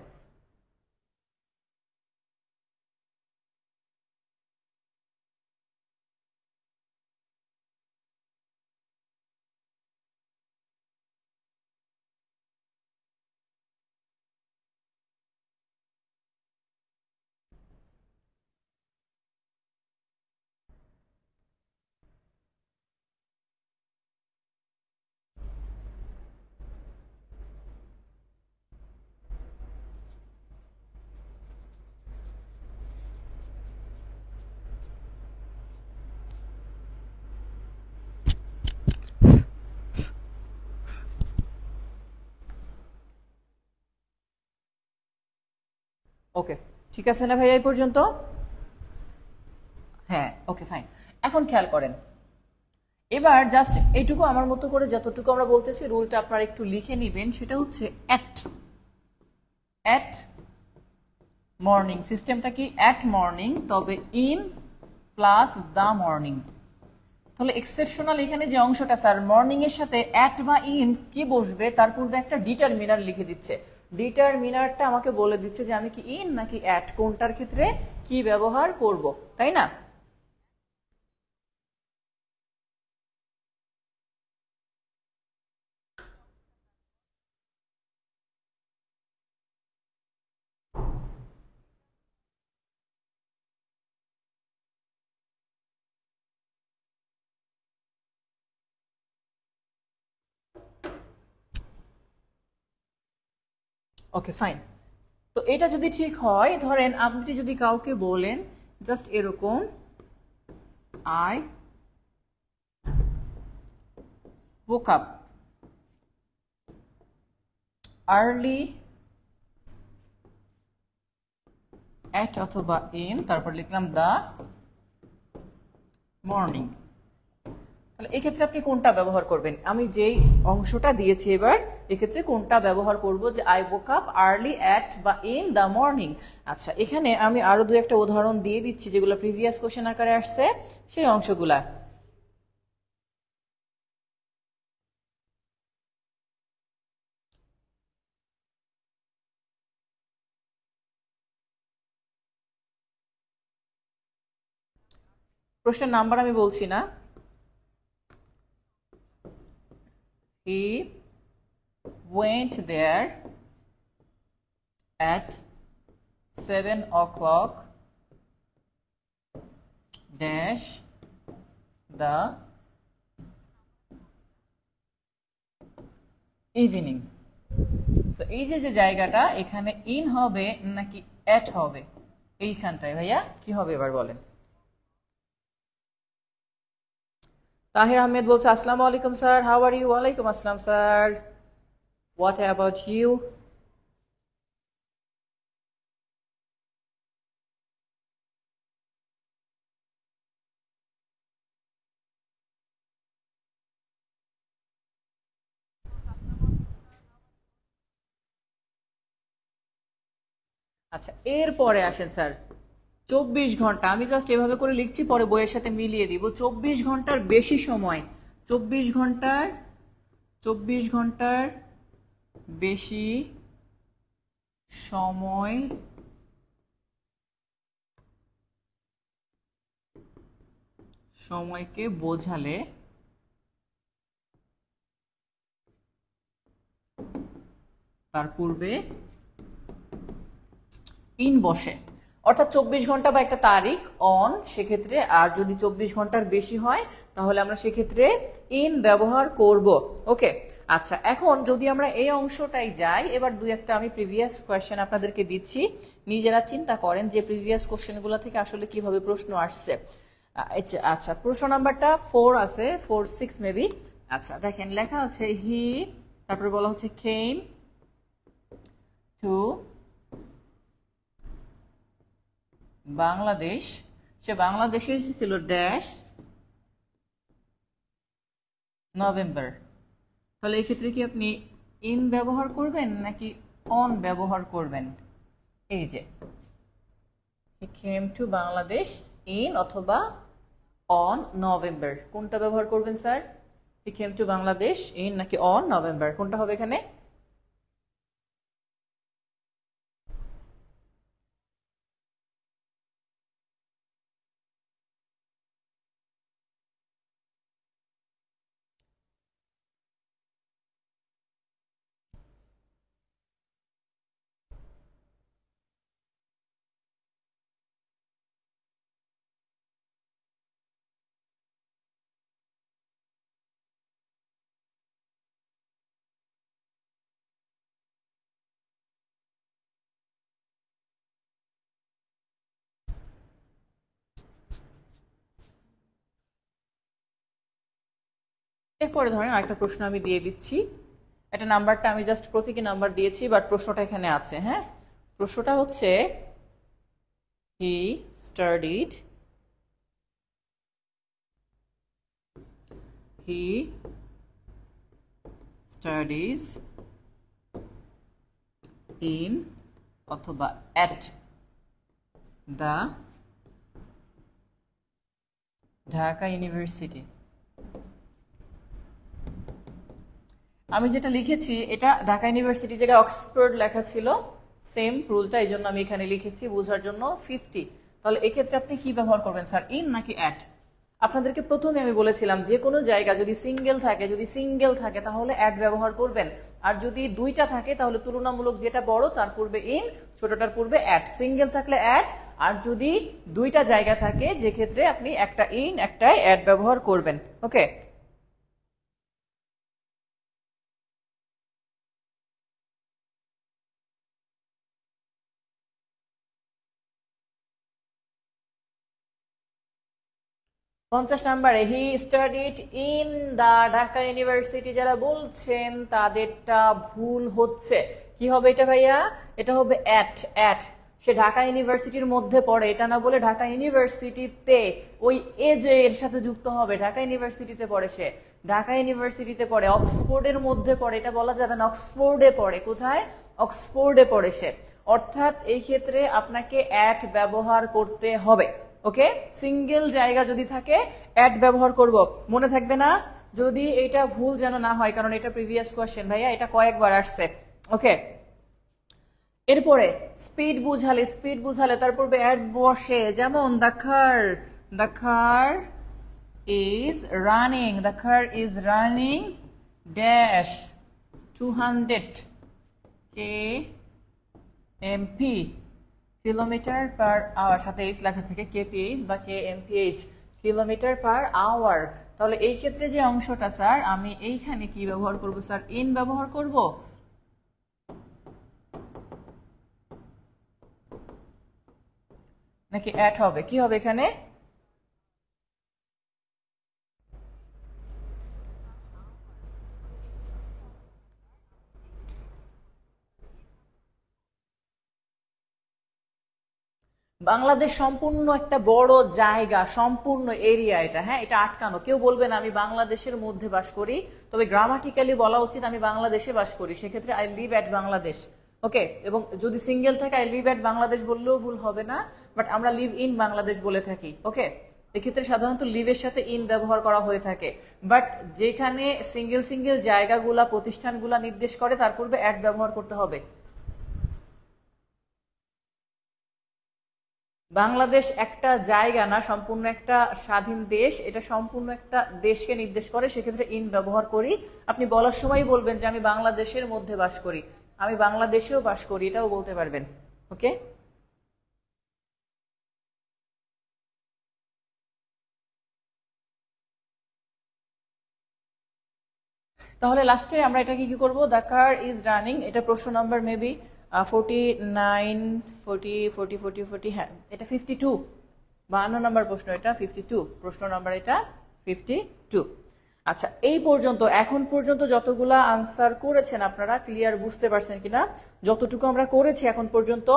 ওকে, ঠিক আছে না ভাইয়া এই পর্যন্ত? হ্যাঁ, ওকে ফাইন। এখন খেয়াল করেন, এবার জাস্ট এইটুকু আমার মতো করে যতটুকু আমরা বলতেছি রুলটা আপনারা একটু লিখে নিবেন। সেটা হচ্ছে অ্যাট মর্নিং, সিস্টেমটা কি? অ্যাট মর্নিং, তবে ইন প্লাস দ্য মর্নিং। তাহলে এক্সেপশনাল এখানে যে অংশটা স্যার, মর্নিং এর সাথে অ্যাট বা ইন কি বসবে তার পূর্বে একটা ডিটারমিনার লিখে দিচ্ছে। ডিটারমিনারটা আমাকে বলে দিচ্ছে যে আমি কি ইন নাকি অ্যাট কোনটার ক্ষেত্রে কি ব্যবহার করব, তাই না? Okay fine. তো এটা যদি ঠিক হয়, ধরেন আপনি যদি কাউকে বলেন জাস্ট এরকম, I woke up early at অথবা in, তারপর লিখলাম দ্য মর্নিং। তাহলে এক্ষেত্রে আপনি কোনটা ব্যবহার করবেন? আমি যেই অংশটা দিয়েছি এবার এক্ষেত্রে কোনটা ব্যবহার করব, যে I woke up early at বা in the morning। আচ্ছা, এখানে আমি আরো দু একটা উদাহরণ দিয়ে দিচ্ছি যেগুলো প্রিভিয়াস কোশ্চেন আকারে আসছে, সেই অংশগুলা। প্রশ্নের নাম্বার আমি বলছি না। He went there at 7 o'clock dash the evening। তো এই যে জায়গাটা, এখানে ইন হবে নাকি অ্যাট হবে? এইখানটায় ভাইয়া কি হবে এবার বলেন। তাহির আহমেদ বলছে আসসালামু আলাইকুম স্যার, হাউ আর ইউ? ওয়ালাইকুম আসসালাম স্যার, হোয়াট অ্যাবাউট ইউ? আচ্ছা, এরপরে আসেন স্যার 24 ঘন্টা। আমি জাস্ট এভাবে করে লিখছি, পরে বইয়ের সাথে মিলিয়ে দিব। 24 ঘন্টার বেশি সময়, 24 ঘন্টার 24 ঘন্টার বেশি সময় সময়কে বোঝালে তার পূর্বে ইন বসে। অর্থাৎ 24 ঘন্টা বা একটা তারিখ অন, সেক্ষেত্রে আর যদি 24 ঘন্টার বেশি হয় তাহলে আমরা সেক্ষেত্রে ইন ব্যবহার করব। ওকে, আচ্ছা, এখন যদি আমরা এই অংশটাই যাই, এবার দুই একটা আমি প্রিভিয়াস কোয়েশ্চেন আপনাদেরকে দিচ্ছি, নিজেরা চিন্তা করেন যে প্রিভিয়াস কোশ্চেনগুলো থেকে আসলে কিভাবে প্রশ্ন আসছে। আচ্ছা, প্রশ্ন নাম্বারটা 4 আছে, 4, 6 মেবি। আচ্ছা দেখেন, লেখা আছে হি, তারপরে বলা হচ্ছে কেম টু বাংলাদেশ, সে বাংলাদেশে এসেছিল ড্যাশ নভেম্বর। তাহলে এই ক্ষেত্রে কি আপনি ইন ব্যবহার করবেন নাকি অন ব্যবহার করবেন? এই যে হি কেম টু বাংলাদেশ ইন অথবা অন নভেম্বর, কোনটা ব্যবহার করবেন sir? He came to Bangladesh in নাকি অন নভেম্বর, কোনটা হবে এখানে? এরপরে ধরেন আরেকটা প্রশ্ন আমি দিয়ে দিচ্ছি, এটা নাম্বারটা আমি জাস্ট প্রতীকী নাম্বার দিয়েছি, বাট প্রশ্নটা এখানে আছে। হ্যাঁ, প্রশ্নটা হচ্ছে হি স্টাডিড, হি স্টাডিজ ইন অথবা অ্যাট দ্য ঢাকা ইউনিভার্সিটি। আমি যেটা লিখেছি এটা ঢাকা ইউনিভার্সিটি জায়গায় অক্সফোর্ড লেখা ছিল, সেম রুলটা, এই জন্য আমি এখানে লিখেছি বোঝার জন্য 50। তাহলে এক্ষেত্রে আপনি কি ব্যবহার করবেন স্যার, ইন নাকি অ্যাট? আপনাদেরকে প্রথমে আমি বলেছিলাম যে কোনো জায়গা যদি সিঙ্গেল থাকে তাহলে অ্যাট ব্যবহার করবেন, আর যদি দুইটা থাকে তাহলে তুলনামূলক যেটা বড় তার পূর্বে ইন, ছোটটার পূর্বে অ্যাট। সিঙ্গেল থাকলে অ্যাট, আর যদি দুইটা জায়গা থাকে যে ক্ষেত্রে আপনি একটা ইন একটাই অ্যাট ব্যবহার করবেন। ওকে, 50 নাম্বারে he studied in the Dhaka university, যারা বলছেন তাদেরটা ভুল হচ্ছে। কি হবে এটা ভাইয়া? এটা হবে অ্যাট। অ্যাট, সে ঢাকা ইউনিভার্সিটির মধ্যে পড়ে, এটা না বলে ঢাকা ইউনিভার্সিটিতে, ওই এ যে এর সাথে যুক্ত হবে, ঢাকা ইউনিভার্সিটিতে পড়ে, সে ঢাকা ইউনিভার্সিটিতে পড়ে, অক্সফোর্ডের মধ্যে পড়ে, এটা বলা যাবে না, অক্সফোর্ডে পড়ে। কোথায়? অক্সফোর্ডে পড়ে সে। অর্থাৎ এই ক্ষেত্রে আপনাকে অ্যাট ব্যবহার করতে হবে। ওকে, সিঙ্গেল জায়গা যদি থাকে অ্যাট ব্যবহার করব, মনে থাকবে না? যদি এটা ভুল যেন না হয়, কারণ এটা প্রিভিয়াস কোয়েশ্চেন ভাইয়া, এটা কয়েকবার আসছে। ওকে, এরপরে স্পিড বুঝালে তার পূর্বে অ্যাট বসে, যেমন the car is running dash 200 kmp kilometre per hour, সাথে এইচ লেখা থাকে, কেপিএইচ বা কেএমপিএইচ, কিলোমিটার পার আওয়ার। তাহলে এই ক্ষেত্রে যে অংশটা স্যার, আমি এইখানে কি ব্যবহার করব স্যার? ইন ব্যবহার করব নাকি অ্যাট হবে? কি হবে এখানে? বাংলাদেশ সম্পূর্ণ একটা বড় জায়গা, সম্পূর্ণ এরিয়া এটা, হ্যাঁ, এটা আটকানো। কেউ বলবে না আমি বাংলাদেশের মধ্যে বাস করি, তবে গ্রামাটিক্যালি বলা উচিত আমি বাংলাদেশে বাস করি, সেক্ষেত্রে আই লিভ অ্যাট বাংলাদেশ। ওকে, এবং যদি সিঙ্গেল থাকে আই লিভ অ্যাট বাংলাদেশ বললেও ভুল হবে না, বাট আমরা লিভ ইন বাংলাদেশ বলে থাকি। ওকে, এক্ষেত্রে সাধারণত লিভের সাথে ইন ব্যবহার করা হয়ে থাকে, বাট যেখানে সিঙ্গেল জায়গাগুলা প্রতিষ্ঠানগুলা নির্দেশ করে তার পূর্বে অ্যাট ব্যবহার করতে হবে। বাংলাদেশ একটা জায়গা না, সম্পূর্ণ একটা স্বাধীন দেশ, এটা সম্পূর্ণ একটা দেশকে নির্দেশ করে, সেক্ষেত্রে ইন ব্যবহার করি। আপনি বলার সময় বলবেন যে আমি বাংলাদেশের মধ্যে বাস করি, আমি বাংলাদেশেও বাস করি, এটাও বলতে পারবেন। ওকে, তাহলে লাস্টে আমরা এটাকে কি করব? দ্য কার ইজ রানিং, এটা প্রশ্ন নাম্বার মেবি 49, 40, হ্যাঁ এটা 52, 52 নাম্বার প্রশ্ন, এটা 52 প্রশ্ন নাম্বার, এটা 52। আচ্ছা, এই পর্যন্ত, এখন পর্যন্ত যতগুলা আনসার করেছেন আপনারা ক্লিয়ার বুঝতে পারছেন কিনা? যতটুকু আমরা করেছি এখন পর্যন্ত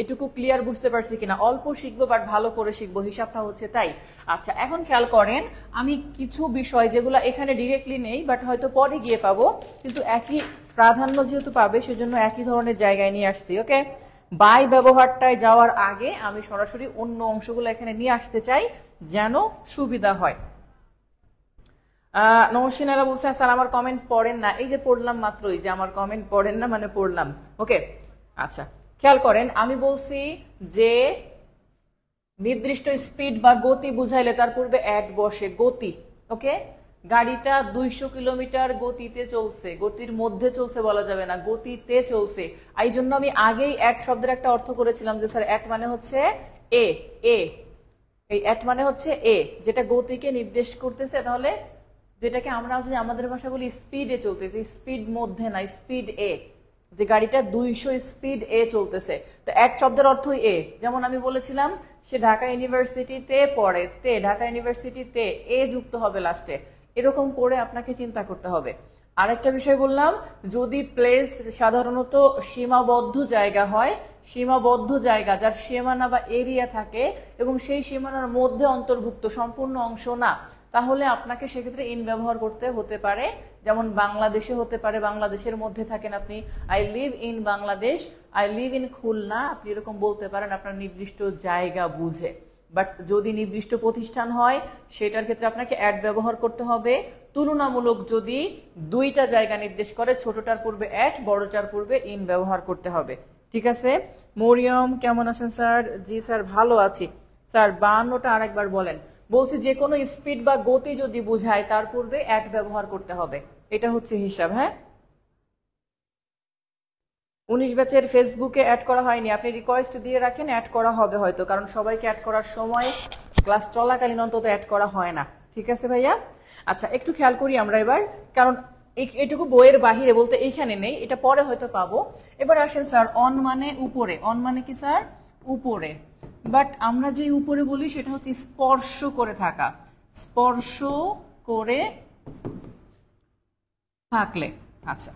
এটুকু ক্লিয়ার বুঝতে পারছি কিনা? অল্প শিখবো বাট ভালো করে শিখবো, হিসাবটা হচ্ছে তাই। আচ্ছা, এখন খেয়াল করেন, আমি কিছু বিষয় যেগুলো এখানে ডিরেক্টলি নেই বাট হয়তো পরে গিয়ে পাবো, কিন্তু একই প্রাধান্য যেহেতু পাবে সেজন্য একই ধরনের জায়গায় নিয়ে আসছি। ওকে, বাই ব্যবহারটায় যাওয়ার আগে আমি সরাসরি অন্য অংশগুলো এখানে নিয়ে আসতে চাই যেন সুবিধা হয়। নৌসিনারা বলছে স্যার আমার কমেন্ট পড়েন না। এই যে পড়লাম মাত্রই, যে আমার কমেন্ট পড়েন না মানে পড়লাম। ওকে, আচ্ছা খেয়াল করেন, আমি বলছি যে নির্দিষ্ট স্পিড বা গতি বুঝাইলে তার পূর্বে অ্যাট বসে, গতি। ওকে, গাড়িটা 200 কিলোমিটার গতিতে চলছে, গতির মধ্যে চলছে বলা যাবে না, গতিতে চলছে। এই জন্য আমি আগেই অ্যাট শব্দের একটা অর্থ করেছিলাম যে স্যার অ্যাট মানে হচ্ছে এ, এই অ্যাট মানে হচ্ছে এ, যেটা গতিকে নির্দেশ করতেছে। তাহলে যেটাকে আমরা যদি আমাদের ভাষা বলি স্পিডে চলতেছে, স্পিড মধ্যে না, স্পিড এ, যে গাড়িটা 200 স্পিড এ চলতেছে। তো অ্যাট শব্দের অর্থই এ। যেমন আমি বলেছিলাম সে ঢাকা ইউনিভার্সিটিতে পড়ে, ঢাকা ইউনিভার্সিটিতে এ যুক্ত হবে লাস্টে, এরকম করে আপনাকে চিন্তা করতে হবে। আরেকটা বিষয় বললাম, যদি প্লেস সাধারণত সীমাবদ্ধ জায়গা হয়, সীমাবদ্ধ জায়গা যার সীমানা বা এরিয়া থাকে এবং সেই সীমানার মধ্যে অন্তর্ভুক্ত, সম্পূর্ণ অংশ না, তাহলে আপনাকে সেক্ষেত্রে ইন ব্যবহার করতে হতে পারে। যেমন বাংলাদেশে হতে পারে, বাংলাদেশের মধ্যে থাকেন আপনি, I live in Bangladesh, I live in Khulna, আপনি এরকম বলতে পারেন আপনার নির্দিষ্ট জায়গা বুঝে। বাট যদি নির্দিষ্ট প্রতিষ্ঠান হয় সেটার ক্ষেত্রে আপনাকে অ্যাট ব্যবহার করতে হবে। তুলনামূলক যদি দুইটা জায়গা নির্দেশ করে, ছোটটার পূর্বে অ্যাট, বড়টার পূর্বে ইন ব্যবহার করতে হবে। ঠিক আছে? মরিয়ম কেমন আছেন স্যার? জি স্যার ভালো আছি স্যার। 52টা আরেকবার বলেন। বলছি যে কোনো স্পিড বা গতি যদি বোঝায় তার পূর্বে অ্যাট ব্যবহার করতে হবে, এটা হচ্ছে হিসাব। হ্যাঁ, 19 ব্যাচের ফেসবুকে অ্যাড করা হয়নি, আপনি রিকোয়েস্ট দিয়ে রাখেন, অ্যাড করা হবে হয়তো, কারণ সবাইকে অ্যাড করার সময় ক্লাস চলাকালীন অন্তত অ্যাড করা হয় না। ঠিক আছে ভাইয়া? আচ্ছা, একটু খেয়াল করি আমরা এবার, কারণ এটুকু বইয়ের বাহিরে বলতে এইখানে নেই, এটা পরে হয়তো পাবো। এবার আসেন স্যার, অন মানে উপরে। অন মানে কি স্যার? উপরে। বাট আমরা যে উপরে বলি সেটা হচ্ছে স্পর্শ করে থাকা, স্পর্শ করে থাকলে। আচ্ছা,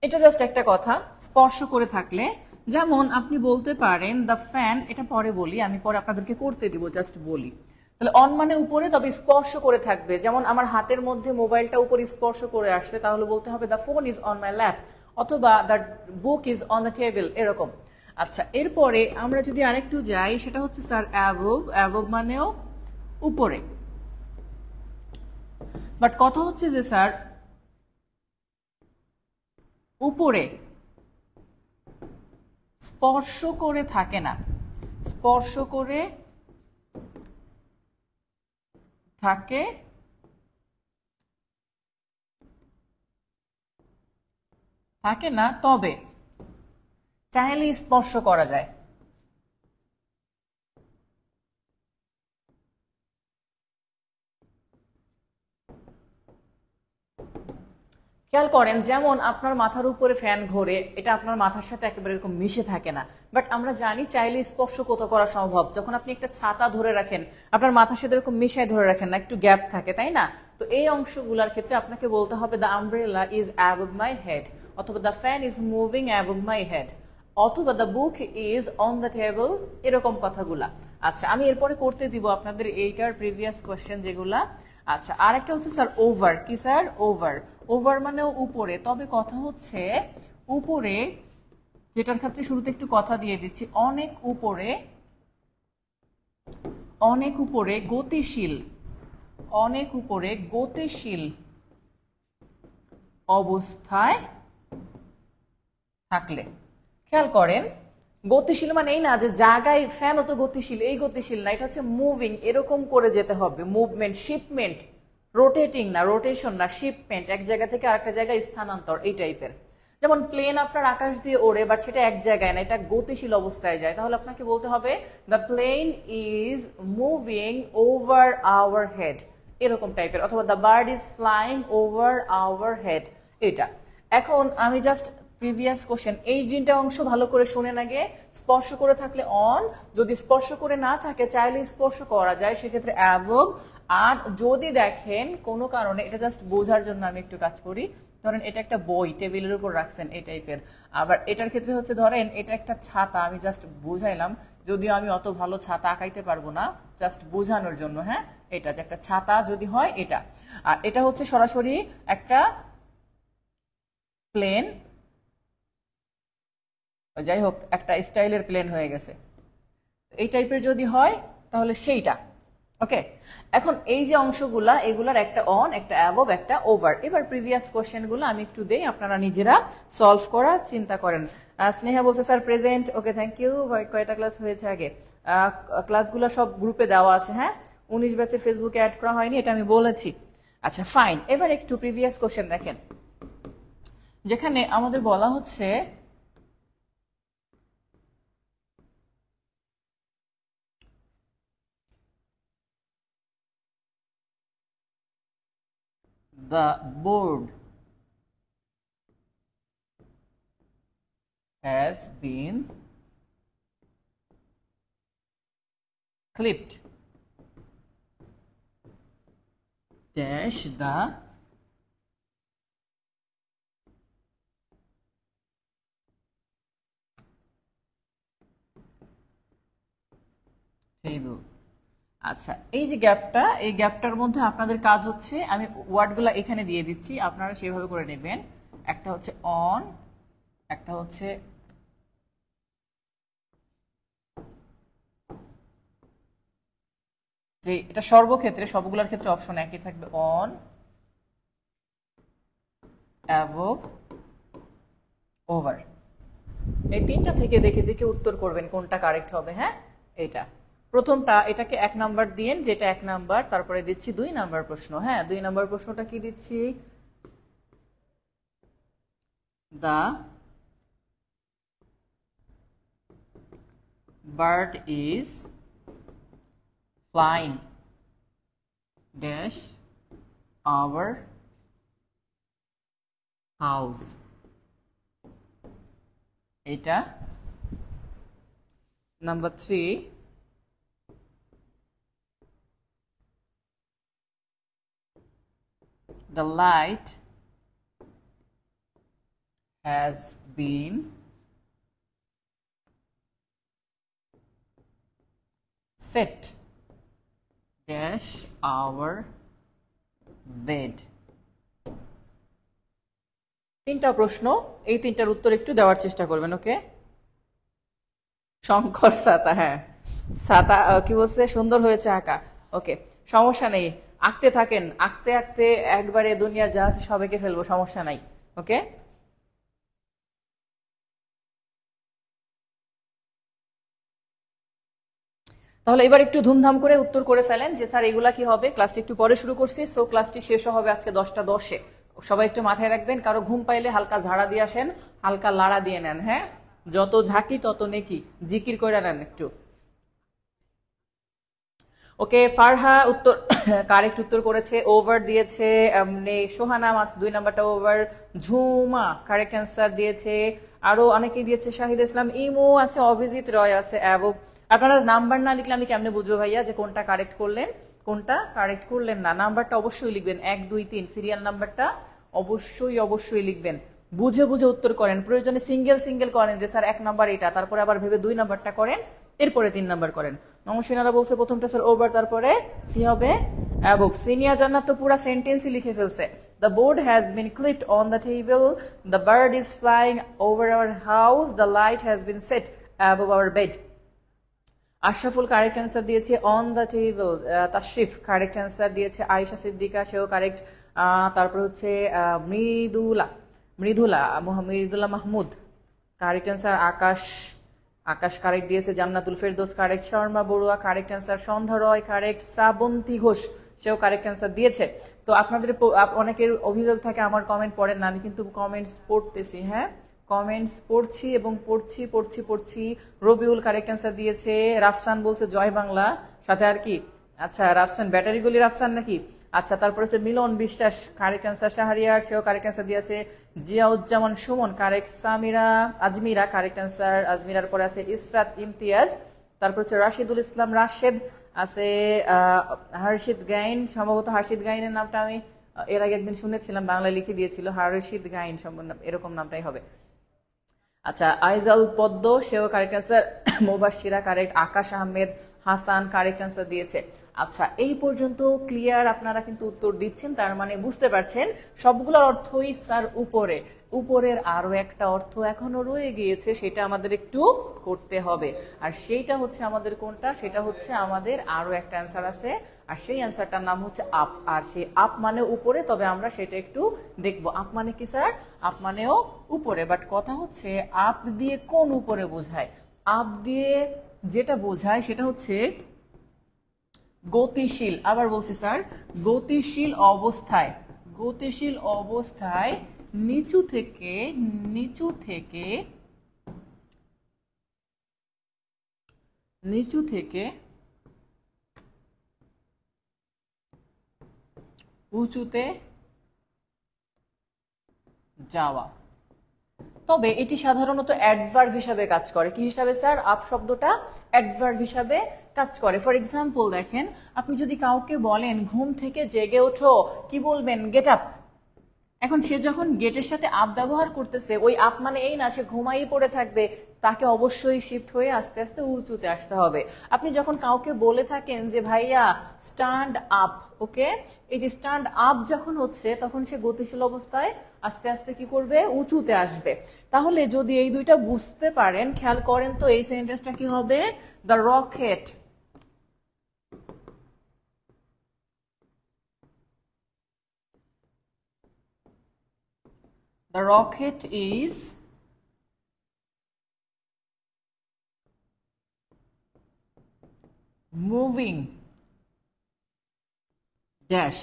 এটা জাস্ট একটা কথা, স্পর্শ করে থাকলে। যেমন আপনি বলতে পারেন দ্য ফ্যান, এটা পরে বলি, আমি পরে আপনাদেরকে করতে দিব, জাস্ট বলি। তাহলে অন মানে উপরে, তবে স্পর্শ করে থাকবে। যেমন আমার হাতের মধ্যে মোবাইলটা উপরে স্পর্শ করে আসছে, তাহলে বলতে হবে the phone is on my lap, অথবা the book is on the table, এরকম। আচ্ছা, এরপরে আমরা যদি আরেকটু যাই, সেটা হচ্ছে স্যার অ্যাবভ। অ্যাবভ মানেও উপরে। বাট কথা হচ্ছে যে স্যার উপরে স্পর্শ করে থাকে না, স্পর্শ করে থাকে না, তবে চাইলে স্পর্শ করা যায়। খেয়াল করেন, যেমন আপনার মাথার উপরে ফ্যান ঘোরে, এটা আপনার মাথার সাথে একেবারে এরকম মিশে থাকে না, বাট আমরা জানি চাইলে স্পর্শ কত করা সম্ভব। যখন আপনি একটা ছাতা ধরে রাখেন, আপনার মাথার সাথে এরকম মিশায় ধরে রাখেন না, একটু গ্যাপ থাকে, তাই না? তো এই অংশগুলোর ক্ষেত্রে আপনাকে বলতে হবে the umbrella is above my head, অথবা the fan is moving above my head, অথবা the book is on the table, এরকম কথাগুলা। আচ্ছা, আমি এরপরে করতে দিব আপনাদের এইটার প্রিভিয়াস কোয়েশ্চেন যেগুলা। আচ্ছা, আরেকটা হচ্ছে স্যার ওভার। কি স্যার? ওভার। ওভার মানেও উপরে, তবে কথা হচ্ছে উপরে, যেটার ক্ষেত্রে শুরুতে একটু কথা দিয়ে দিচ্ছি, অনেক উপরে, অনেক উপরে গতিশীল, অনেক উপরে গতিশীল অবস্থায় থাকলে। খেয়াল করেন, গতিশীল মানে এই না যে জায়গায় ফ্যান অত গতিশীল, এই গতিশীল না, এটা হচ্ছে মুভিং, এরকম করে যেতে হবে, মুভমেন্ট, শিপমেন্ট, রোটেটিং না, রোটেশন না, শিপমেন্ট, এক জায়গা থেকে আরেকটা জায়গায় স্থানান্তর, এই টাইপের। যেমন প্লেন আপনার আকাশ দিয়ে ওড়ে, বাট সেটা এক জায়গায় না, এটা গতিশীল অবস্থায় যায়, তাহলে আপনাকে বলতে হবে the plane is moving over our head, এরকম টাইপের, অথবা the bird is flying over our head, এটা। এখন আমি জাস্ট প্রিভিয়াস কোশ্চেন, এই তিনটা অংশ ভালো করে শুনে আগে। স্পর্শ করে থাকলে অন, যদি স্পর্শ করে না থাকে চাইলে স্পর্শ করা যায়, সেক্ষেত্রে অ্যাবভ। আর যদি দেখেন কোনো কারণে, এটা জাস্ট বোঝার জন্য আমি একটু কাজ করি, ধরেন এটা একটা বই টেবিলের উপর রাখছেন, এই টাইপের। আবার এটার ক্ষেত্রে হচ্ছে ধরেন এটা একটা ছাতা, আমি জাস্ট বুঝাইলাম, যদিও আমি অত ভালো ছাতা আঁকাইতে পারবো না, জাস্ট বোঝানোর জন্য। হ্যাঁ, এটা যে একটা ছাতা যদি হয় এটা, আর এটা হচ্ছে সরাসরি একটা প্লেন, যাই হোক একটা স্টাইলের প্লেন হয়ে গেছে, এই টাইপের যদি হয় তাহলে সেইটা। ওকে, এখন এই যে অংশগুলা, এগুলার একটা অন, একটা অ্যাবভ, একটা ওভার। এবার প্রিভিয়াস কোশ্চেনগুলো আমি একটু দেই, আপনারা নিজেরা সলভ করার চিন্তা করেন। স্নেহা বলছে sir present. Okay, thank you. কয়টা ক্লাস হয়েছে আগে? ক্লাসগুলো সব গ্রুপে দেওয়া আছে। হ্যাঁ, 19 ব্যাচে ফেসবুকে অ্যাড করা হয়নি, এটা আমি বলেছি। আচ্ছা ফাইন, এবার একটু প্রিভিয়াস কোশ্চেন দেখেন, যেখানে আমাদের বলা হচ্ছে the board has been clipped dash the table। আচ্ছা, এই যে গ্যাপটা, এই গ্যাপটার মধ্যে আপনাদের কাজ হচ্ছে, আমি ওয়ার্ডগুলো এখানে দিয়ে দিচ্ছি, আপনারা সেভাবে করে নেবেন। একটা হচ্ছে অন, একটা হচ্ছে যে এটা সর্বক্ষেত্রে, সবগুলোর ক্ষেত্রে অপশন একই থাকবে, অন, অ্যাবভ, ওভার। এই তিনটা থেকে দেখে দেখে উত্তর করবেন কোনটা কারেক্ট হবে। হ্যাঁ, এটা প্রথমটা, এটাকে 1 নাম্বার দিয়েন, যেটা 1 নাম্বার। তারপরে দিচ্ছি 2 নাম্বার প্রশ্ন। হ্যাঁ, 2 নাম্বার প্রশ্নটা কি দিচ্ছি? The bird is flying dash our house. এটা number 3, the light has been set dash our bed। তিনটা প্রশ্ন, এই তিনটার উত্তর একটু দেওয়ার চেষ্টা করবেন। ওকে, শঙ্কর ছাতা, হ্যাঁ ছাতা কি বলছে, সুন্দর হয়েছে আঁকা। ওকে, সমস্যা নেই, আঁকতে থাকেন, আঁকতে আঁকতে একবারে দুনিয়া যা আছে সবাইকে ফেলবো, সমস্যা নাই। ওকে, তাহলে এবার একটু ধুমধাম করে উত্তর করে ফেলেন যে স্যার এগুলা কি হবে। ক্লাসটি একটু পরে শুরু করছি, সো ক্লাসটি শেষ হবে আজকে 10টা 10-এ। সবাই একটু মাথায় রাখবেন, কারো ঘুম পাইলে হালকা ঝাড়া দিয়ে আসেন, হালকা লাড়া দিয়ে নেন। হ্যাঁ, যত ঝাঁকি তত নেকি, জিকির করে নেন একটু। ওকে, ফারহা উত্তর কারেক্ট উত্তর করেছে, ওভার দিয়েছে। সোহানা 2 নাম্বারটা ওভার। ঝুমা কারেক্ট অ্যান্সার দিয়েছে। আরো অনেকেই দিয়েছে, শাহিদ ইসলাম, ইমো আছে, অভিজিৎ রয় আছে, অ্যাবভ। আপনারা নাম্বার না লিখলে আমি কেমনে বুঝবো ভাইয়া যে কোনটা কারেক্ট করলেন কোনটা কারেক্ট করলেন না? নাম্বারটা অবশ্যই লিখবেন, 1 2 3 সিরিয়াল নাম্বারটা অবশ্যই লিখবেন। বুঝে বুঝে উত্তর করেন, প্রয়োজনে সিঙ্গেল সিঙ্গেল করেন যে স্যার 1 নাম্বার এটা, তারপরে আবার ভেবে 2 নাম্বারটা করেন, এরপরে 3 নাম্বার করেন। নমস্কারা বলছে প্রথমটা স্যার ওভার, তারপরে কি হবে অ্যাবভ। সিনিয়া জান্নাত তো পুরো সেন্টেন্সই লিখে ফেলছে। The board has been clipped on the table, the bird is flying over our house, the light has been set above our bed. Ashraful correct answer দিয়েছে on the table. Tashrif correct answer দিয়েছে। আয়েশা সিদ্দিকা, সেও কারেক্ট। তারপর হচ্ছে Mridula Mahmud correct answer. Akash correct দিয়েছে। Jannatul Ferdous correct. Sharma Barua correct answer. Sandhya Roy correct. Shrabanti Ghosh সেও কারেক্ট অ্যান্সার দিয়েছে। তো আপনাদের অনেকের অভিযোগ থাকে আমার কমেন্ট পড়েন না, আমি কিন্তু কমেন্টস পড়তেছি। হ্যাঁ, কমেন্টস পড়ছি এবং পড়ছি। রবিউল কারেক্ট অ্যান্সার দিয়েছে। রাফসান বলছে জয় বাংলা, সাথে আর কি? আচ্ছা, রাফসান ব্যাটারি গুলি রাফসান নাকি? আচ্ছা, তারপর হচ্ছে মিলন বিশ্বাস কারেক্ট অ্যান্সার। শাহরিয়ার সেও কারেক্ট অ্যান্সার দিয়েছে। Ziauzzaman Sumon correct. Azmira correct answer. আজমিরার পরে আছে ইসরাত ইমতিয়াজ। তারপর হচ্ছে রাশিদুল ইসলাম রাশেদ আছে। হর্ষিত গাইন, সম্ভবত হর্ষিত গাইনের নামটা আমি এর আগে একদিন শুনেছিলাম, বাংলায় লিখে দিয়েছিল হর্ষিত গাইন, এরকম নামটাই হবে। আচ্ছা, আইজাল পদ্ম সেও কারেক্ট অ্যান্সার। মুবাশশিরা কারেক্ট। আকাশ আহমেদ হাসান কারেক্ট অ্যান্সার দিয়েছে। আচ্ছা, এই পর্যন্ত ক্লিয়ার? আপনারা কিন্তু উত্তর দিচ্ছেন, তার মানে বুঝতে পারছেন সবগুলোর অর্থই স্যার উপরের আরো একটা অর্থ এখনো রয়ে গিয়েছে, সেটা আমাদের একটু করতে হবে। আর সেইটা হচ্ছে আমাদের কোনটা? সেটা হচ্ছে আমাদের আরো একটা অ্যান্সার আছে, আর সেই অ্যান্সারটার নাম হচ্ছে আপ। আর সেই আপ মানে উপরে, তবে আমরা সেটা একটু দেখবো। আপ মানে কি স্যার? আপ মানেও উপরে, বাট কথা হচ্ছে আপ দিয়ে কোন উপরে বোঝায়? আপ দিয়ে যেটা বোঝায় সেটা হচ্ছে গতিশীল। আবার বলছি স্যার, গতিশীল অবস্থায় নিচু থেকে উঁচুতে যাওয়া। তবে এটি সাধারণত অ্যাডভার্ব হিসাবে কাজ করে। কি হিসাবে স্যার? আপ শব্দটা অ্যাডভার্ব হিসাবে কাজ করে। ফর এক্সাম্পল দেখেন, আপনি যদি কাউকে বলেন ঘুম থেকে জেগে ওঠো, কি বলবেন? Get up. এখন সে যখন গেটের সাথে আপ ব্যবহার করতেছে, ওই আপ মানে এই না সে ঘুমাই পড়ে থাকবে, তাকে অবশ্যই শিফট হয়ে আস্তে আস্তে উঁচুতে আসতে হবে। আপনি যখন কাউকে বলে থাকেন যে ভাইয়া স্ট্যান্ড আপ, ওকে, এই যে স্ট্যান্ড আপ যখন হচ্ছে তখন সে গতিশীল অবস্থায় আস্তে আস্তে কি করবে? উঁচুতে আসবে। তাহলে যদি এই দুইটা বুঝতে পারেন, খেয়াল করেন তো এই সেন্টেন্সটা কি হবে? The rocket the rocket is moving dash.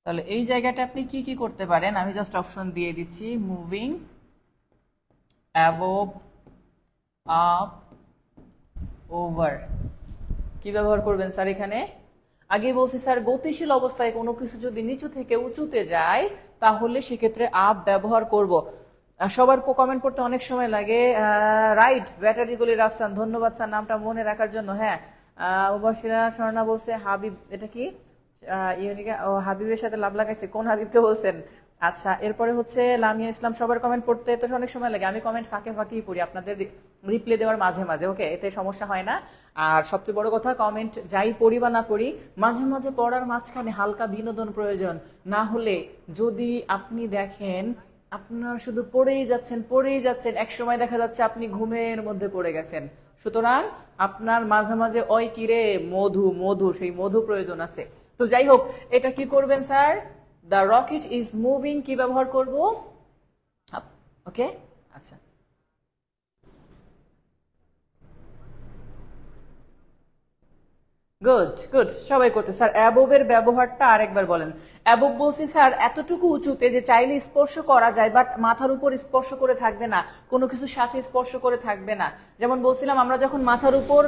তাহলে এই জায়গাটা আপনি কি কি করতে পারেন, আমি জাস্ট অপশন দিয়ে দিচ্ছি। Moving, above, up, over. কি ব্যবহার করবেন স্যার এখানে? আগে বলছি স্যার গতিশীল অবস্থায় কোনো কিছু যদি নিচু থেকে উঁচুতে যায় তাহলে সেক্ষেত্রে আপ ব্যবহার করব। সবার কমেন্ট করতে অনেক সময় লাগে। রাইট, ব্যাটারি গুলি রাফসান, ধন্যবাদ স্যার নামটা মনে রাখার জন্য। হ্যাঁ, মুবাশিরা স্বর্ণা বলছে হাবিব, এটা কি ইউনিকা? ও হাবিবের সাথে লাভ লাগাইছে, কোন হাবিবকে বলছেন? আচ্ছা, এরপরে হচ্ছে লামিয়া ইসলাম। সবার কমেন্ট পড়তে তো অনেক সময় লাগে, আমি কমেন্ট ফাঁকে ফাঁকেই পড়ি আপনাদের রিপ্লে দেওয়ার মাঝে মাঝে, ওকে, এতে সমস্যা হয় না। আর সবচেয়ে বড় কথা, কমেন্ট যাই পড়ি বা না পড়ি, মাঝে মাঝে পড়ার মাঝখানে হালকা বিনোদন প্রয়োজন। না হলে যদি আপনি দেখেন আপনার শুধু পড়েই যাচ্ছেন, এক সময় দেখা যাচ্ছে আপনি ঘুমের মধ্যে পড়ে গেছেন। সুতরাং আপনার মাঝে মাঝে ওই কিরে মধু মধু সেই মধু প্রয়োজন আছে। তো যাই হোক, এটা কি করবেন sir? The rocket is moving কি ব্যবহার করব? ওকে, আচ্ছা। গুড গুড, সবাই করতে। স্যার অ্যাববের ব্যবহারটা আরেকবার বলেন। অ্যাবব বলছি স্যার এতটুকু উঁচুতে যে চাইলে স্পর্শ করা যায়, বাট মাথার উপর স্পর্শ করে থাকবে না, কোনো কিছুর সাথে স্পর্শ করে থাকবে না। যেমন বলছিলাম, আমরা যখন মাথার উপর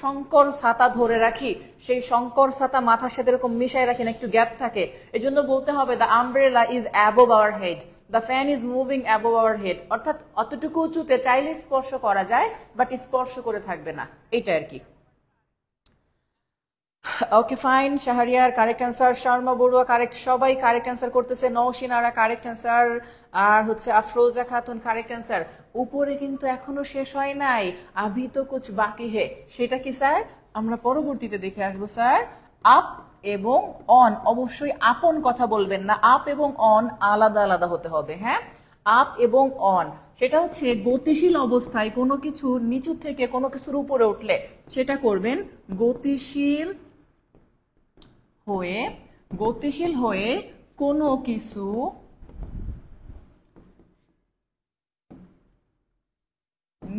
শঙ্কর ছাতা ধরে রাখি, সেই শঙ্কর ছাতা মাথার সাথে এরকম মিশাই রাখি না, একটু গ্যাপ থাকে। এই জন্য বলতে হবে the umbrella is above our head, the fan is moving above our head. অর্থাৎ অতটুকু উঁচুতে চাইলে স্পর্শ করা যায়, বাট স্পর্শ করে থাকবে না, এইটা আর কি। Okay fine, Shahriar correct answer, Sharma Barua correct, সবাই কারেক্ট অ্যান্সার করতেছে। নওশিনারা কারেক্ট অ্যান্সার, আর হচ্ছে আফরোজা খাতুন কারেক্ট অ্যান্সার। উপরে কিন্তু এখনো শেষ হয় নাই, আভি তো কুছ বাকি হে। সেটা কি স্যার? আমরা পরবর্তীতে দেখে আসবো স্যার। আপ এবং অন, অবশ্যই আপন কথা বলবেন না, আপ এবং অন আলাদা আলাদা হতে হবে। হ্যাঁ, আপ এবং অন সেটা হচ্ছে গতিশীল অবস্থায় কোনো কিছু নিচু থেকে কোনো কিছুর উপরে উঠলে সেটা করবেন গতিশীল হয়ে কোনো কিছু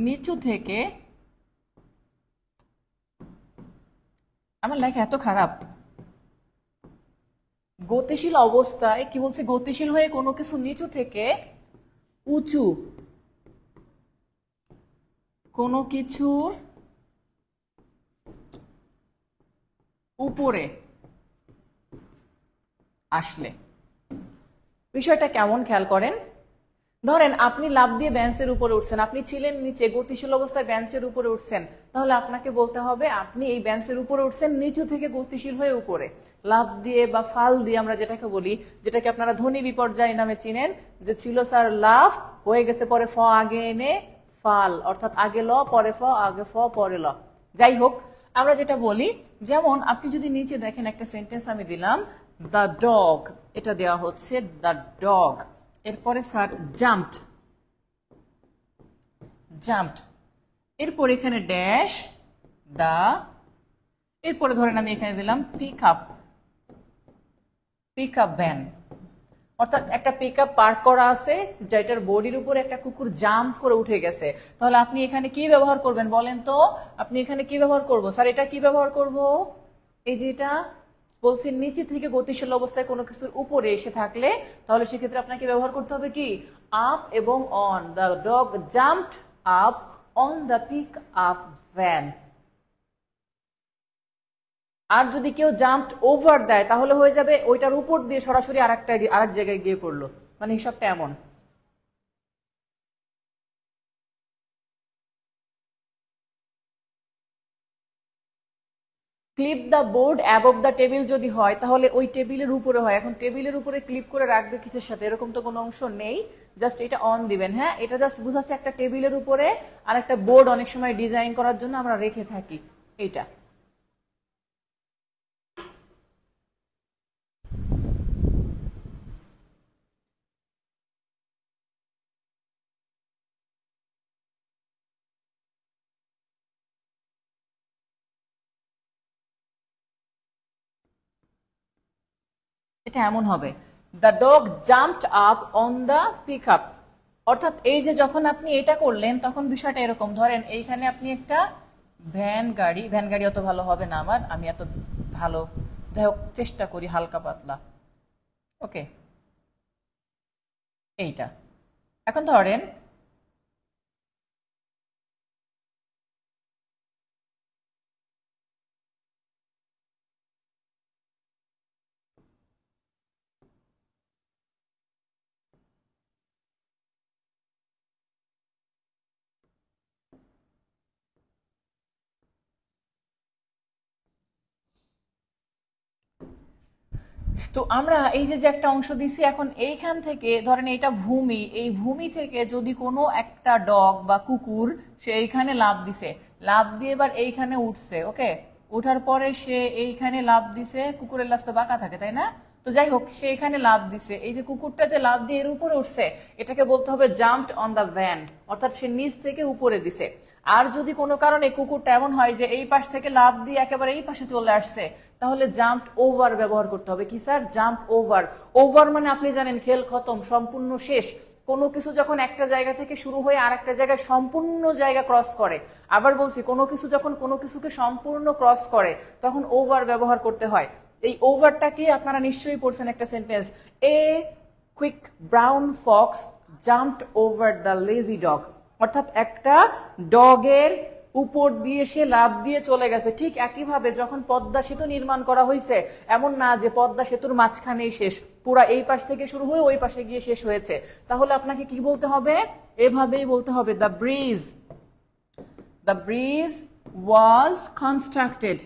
নিচু থেকে, আমার লেখা এত খারাপ, গতিশীল অবস্থায় কি বলছে? গতিশীল হয়ে কোনো কিছু নিচু থেকে উঁচু কোনো কিছু উপরে আসলে বিষয়টা কেমন খেয়াল করেন। ধরেন আপনি লাফ দিয়ে বেঞ্চের উপরে উঠছেন, আপনি ছিলেন নিচে, গতিশীল অবস্থায় বেঞ্চের উপরে উঠছেন, তাহলে আপনাকে বলতে হবে আপনি এই বেঞ্চের উপরে উঠছেন নিচু থেকে গতিশীল হয়ে উপরে। লাফ দিয়ে বা ফাল দিয়ে আমরা যেটাকে বলি, যেটাকে আপনারা ধ্বনি বিপর্যয় নামে চিনেন, যে ছিল স্যার লাফ, হয়ে গেছে পরে ফ আগে এনে ফাল, অর্থাৎ আগে ল পরে ফ, আগে ফ পরে ল। যাই হোক, আমরা যেটা বলি, যেমন আপনি যদি নিচে দেখেন একটা সেন্টেন্স আমি দিলাম, দ্য ডগ, এটা দেওয়া হচ্ছে দ্য ডগ, এরপরে স্যার জাম্পড, এরপর এখানে ড্যাশ দা, এরপরে ধরেন আমি এখানে দিলাম পিক আপ ভ্যান, অর্থাৎ একটা পিক আপ পার্ক করা আছে যেটার বডির উপরে একটা কুকুর জাম্প করে উঠে গেছে। তাহলে আপনি এখানে কি ব্যবহার করবেন বলেন তো? আপনি এখানে কি ব্যবহার করবো স্যার? এটা কি ব্যবহার করব? এই যে এটা বলছি নিচে থেকে গতিশীল অবস্থায় কোনো কিছুর উপরে এসে থাকলে তাহলে সেক্ষেত্রে আপনাকে ব্যবহার করতে হবে কি? আপ এবং on. The dog jumped up on the pick up van. আর যদি কেউ জাম্পড ওভার দেয় তাহলে হয়ে যাবে ওইটার উপর দিয়ে সরাসরি আরেক জায়গায় গিয়ে পড়লো, মানে হিসাবটা এমন। Clip the board above the table যদি হয় তাহলে ওই টেবিলের উপরে হয়। এখন টেবিলের উপরে ক্লিপ করে রাখবে কিসের সাথে? এরকম তো কোনো অংশ নেই, জাস্ট এটা অন দিবেন। হ্যাঁ, এটা জাস্ট বুঝাচ্ছে একটা টেবিলের উপরে আর একটা বোর্ড অনেক সময় ডিজাইন করার জন্য আমরা রেখে থাকি, এইটা। এটা এমন হবে, the dog jumped up on the pick up. অর্থাৎ এই যে যখন আপনি এটা করলেন তখন বিষয়টা এরকম, ধরেন এইখানে আপনি একটা ভ্যান গাড়ি অত ভালো হবে না আমার, আমি এত ভালো, যাই হোক চেষ্টা করি হালকা পাতলা। ওকে, এইটা এখন ধরেন তো আমরা এই যে যে একটা অংশ দিছি, এখন এইখান থেকে ধরেন এইটা ভূমি, এই ভূমি থেকে যদি কোনো একটা ডগ বা কুকুর সে এইখানে লাফ দিছে, লাফ দিয়ে এবার এইখানে উঠছে, ওকে, উঠার পরে সে এইখানে লাফ দিছে, কুকুরের লাশ তো বাঁকা থাকে তাই না, তো যাই হোক সে এখানে লাফ দিছে, এই যে কুকুরটা যে লাফ দিয়ে এর উপরে উঠছে এটাকে বলতে হবে জাম্পড অন দ্য ভ্যান, অর্থাৎ সে নিচ থেকে উপরে দিছে। আর যদি কোনো কারণে কুকুরটা এমন হয় যে এই পাশ থেকে লাফ দিয়ে একেবারে এই পাশে চলে আসছে, তাহলে জাম্পড ওভার ব্যবহার করতে হবে। কি স্যার? Jump over. ওভার মানে আপনি জানেন খেল খতম, সম্পূর্ণ শেষ। কোনো কিছু যখন একটা জায়গা থেকে শুরু হয়ে আর একটা জায়গায় সম্পূর্ণ জায়গা ক্রস করে, আবার বলছি কোনো কিছু যখন কোনো কিছুকে সম্পূর্ণ ক্রস করে তখন ওভার ব্যবহার করতে হয়। এই ওভারটা কি আপনারা নিশ্চয়ই পড়ছেন একটা sentence, a quick brown Fox jumped over the lazy dog, অর্থাৎ একটা ডগের উপর দিয়ে সে লাফ দিয়ে চলে গেছে। ঠিক একইভাবে যখন পদ্মা সেতু নির্মাণ করা হয়েছে, এমন না যে পদ্মা সেতুর মাঝখানেই শেষ, পুরা এই পাশ থেকে শুরু হয়ে ওই পাশে গিয়ে শেষ হয়েছে, তাহলে আপনাকে কি বলতে হবে? এভাবেই বলতে হবে, the bridge was constructed,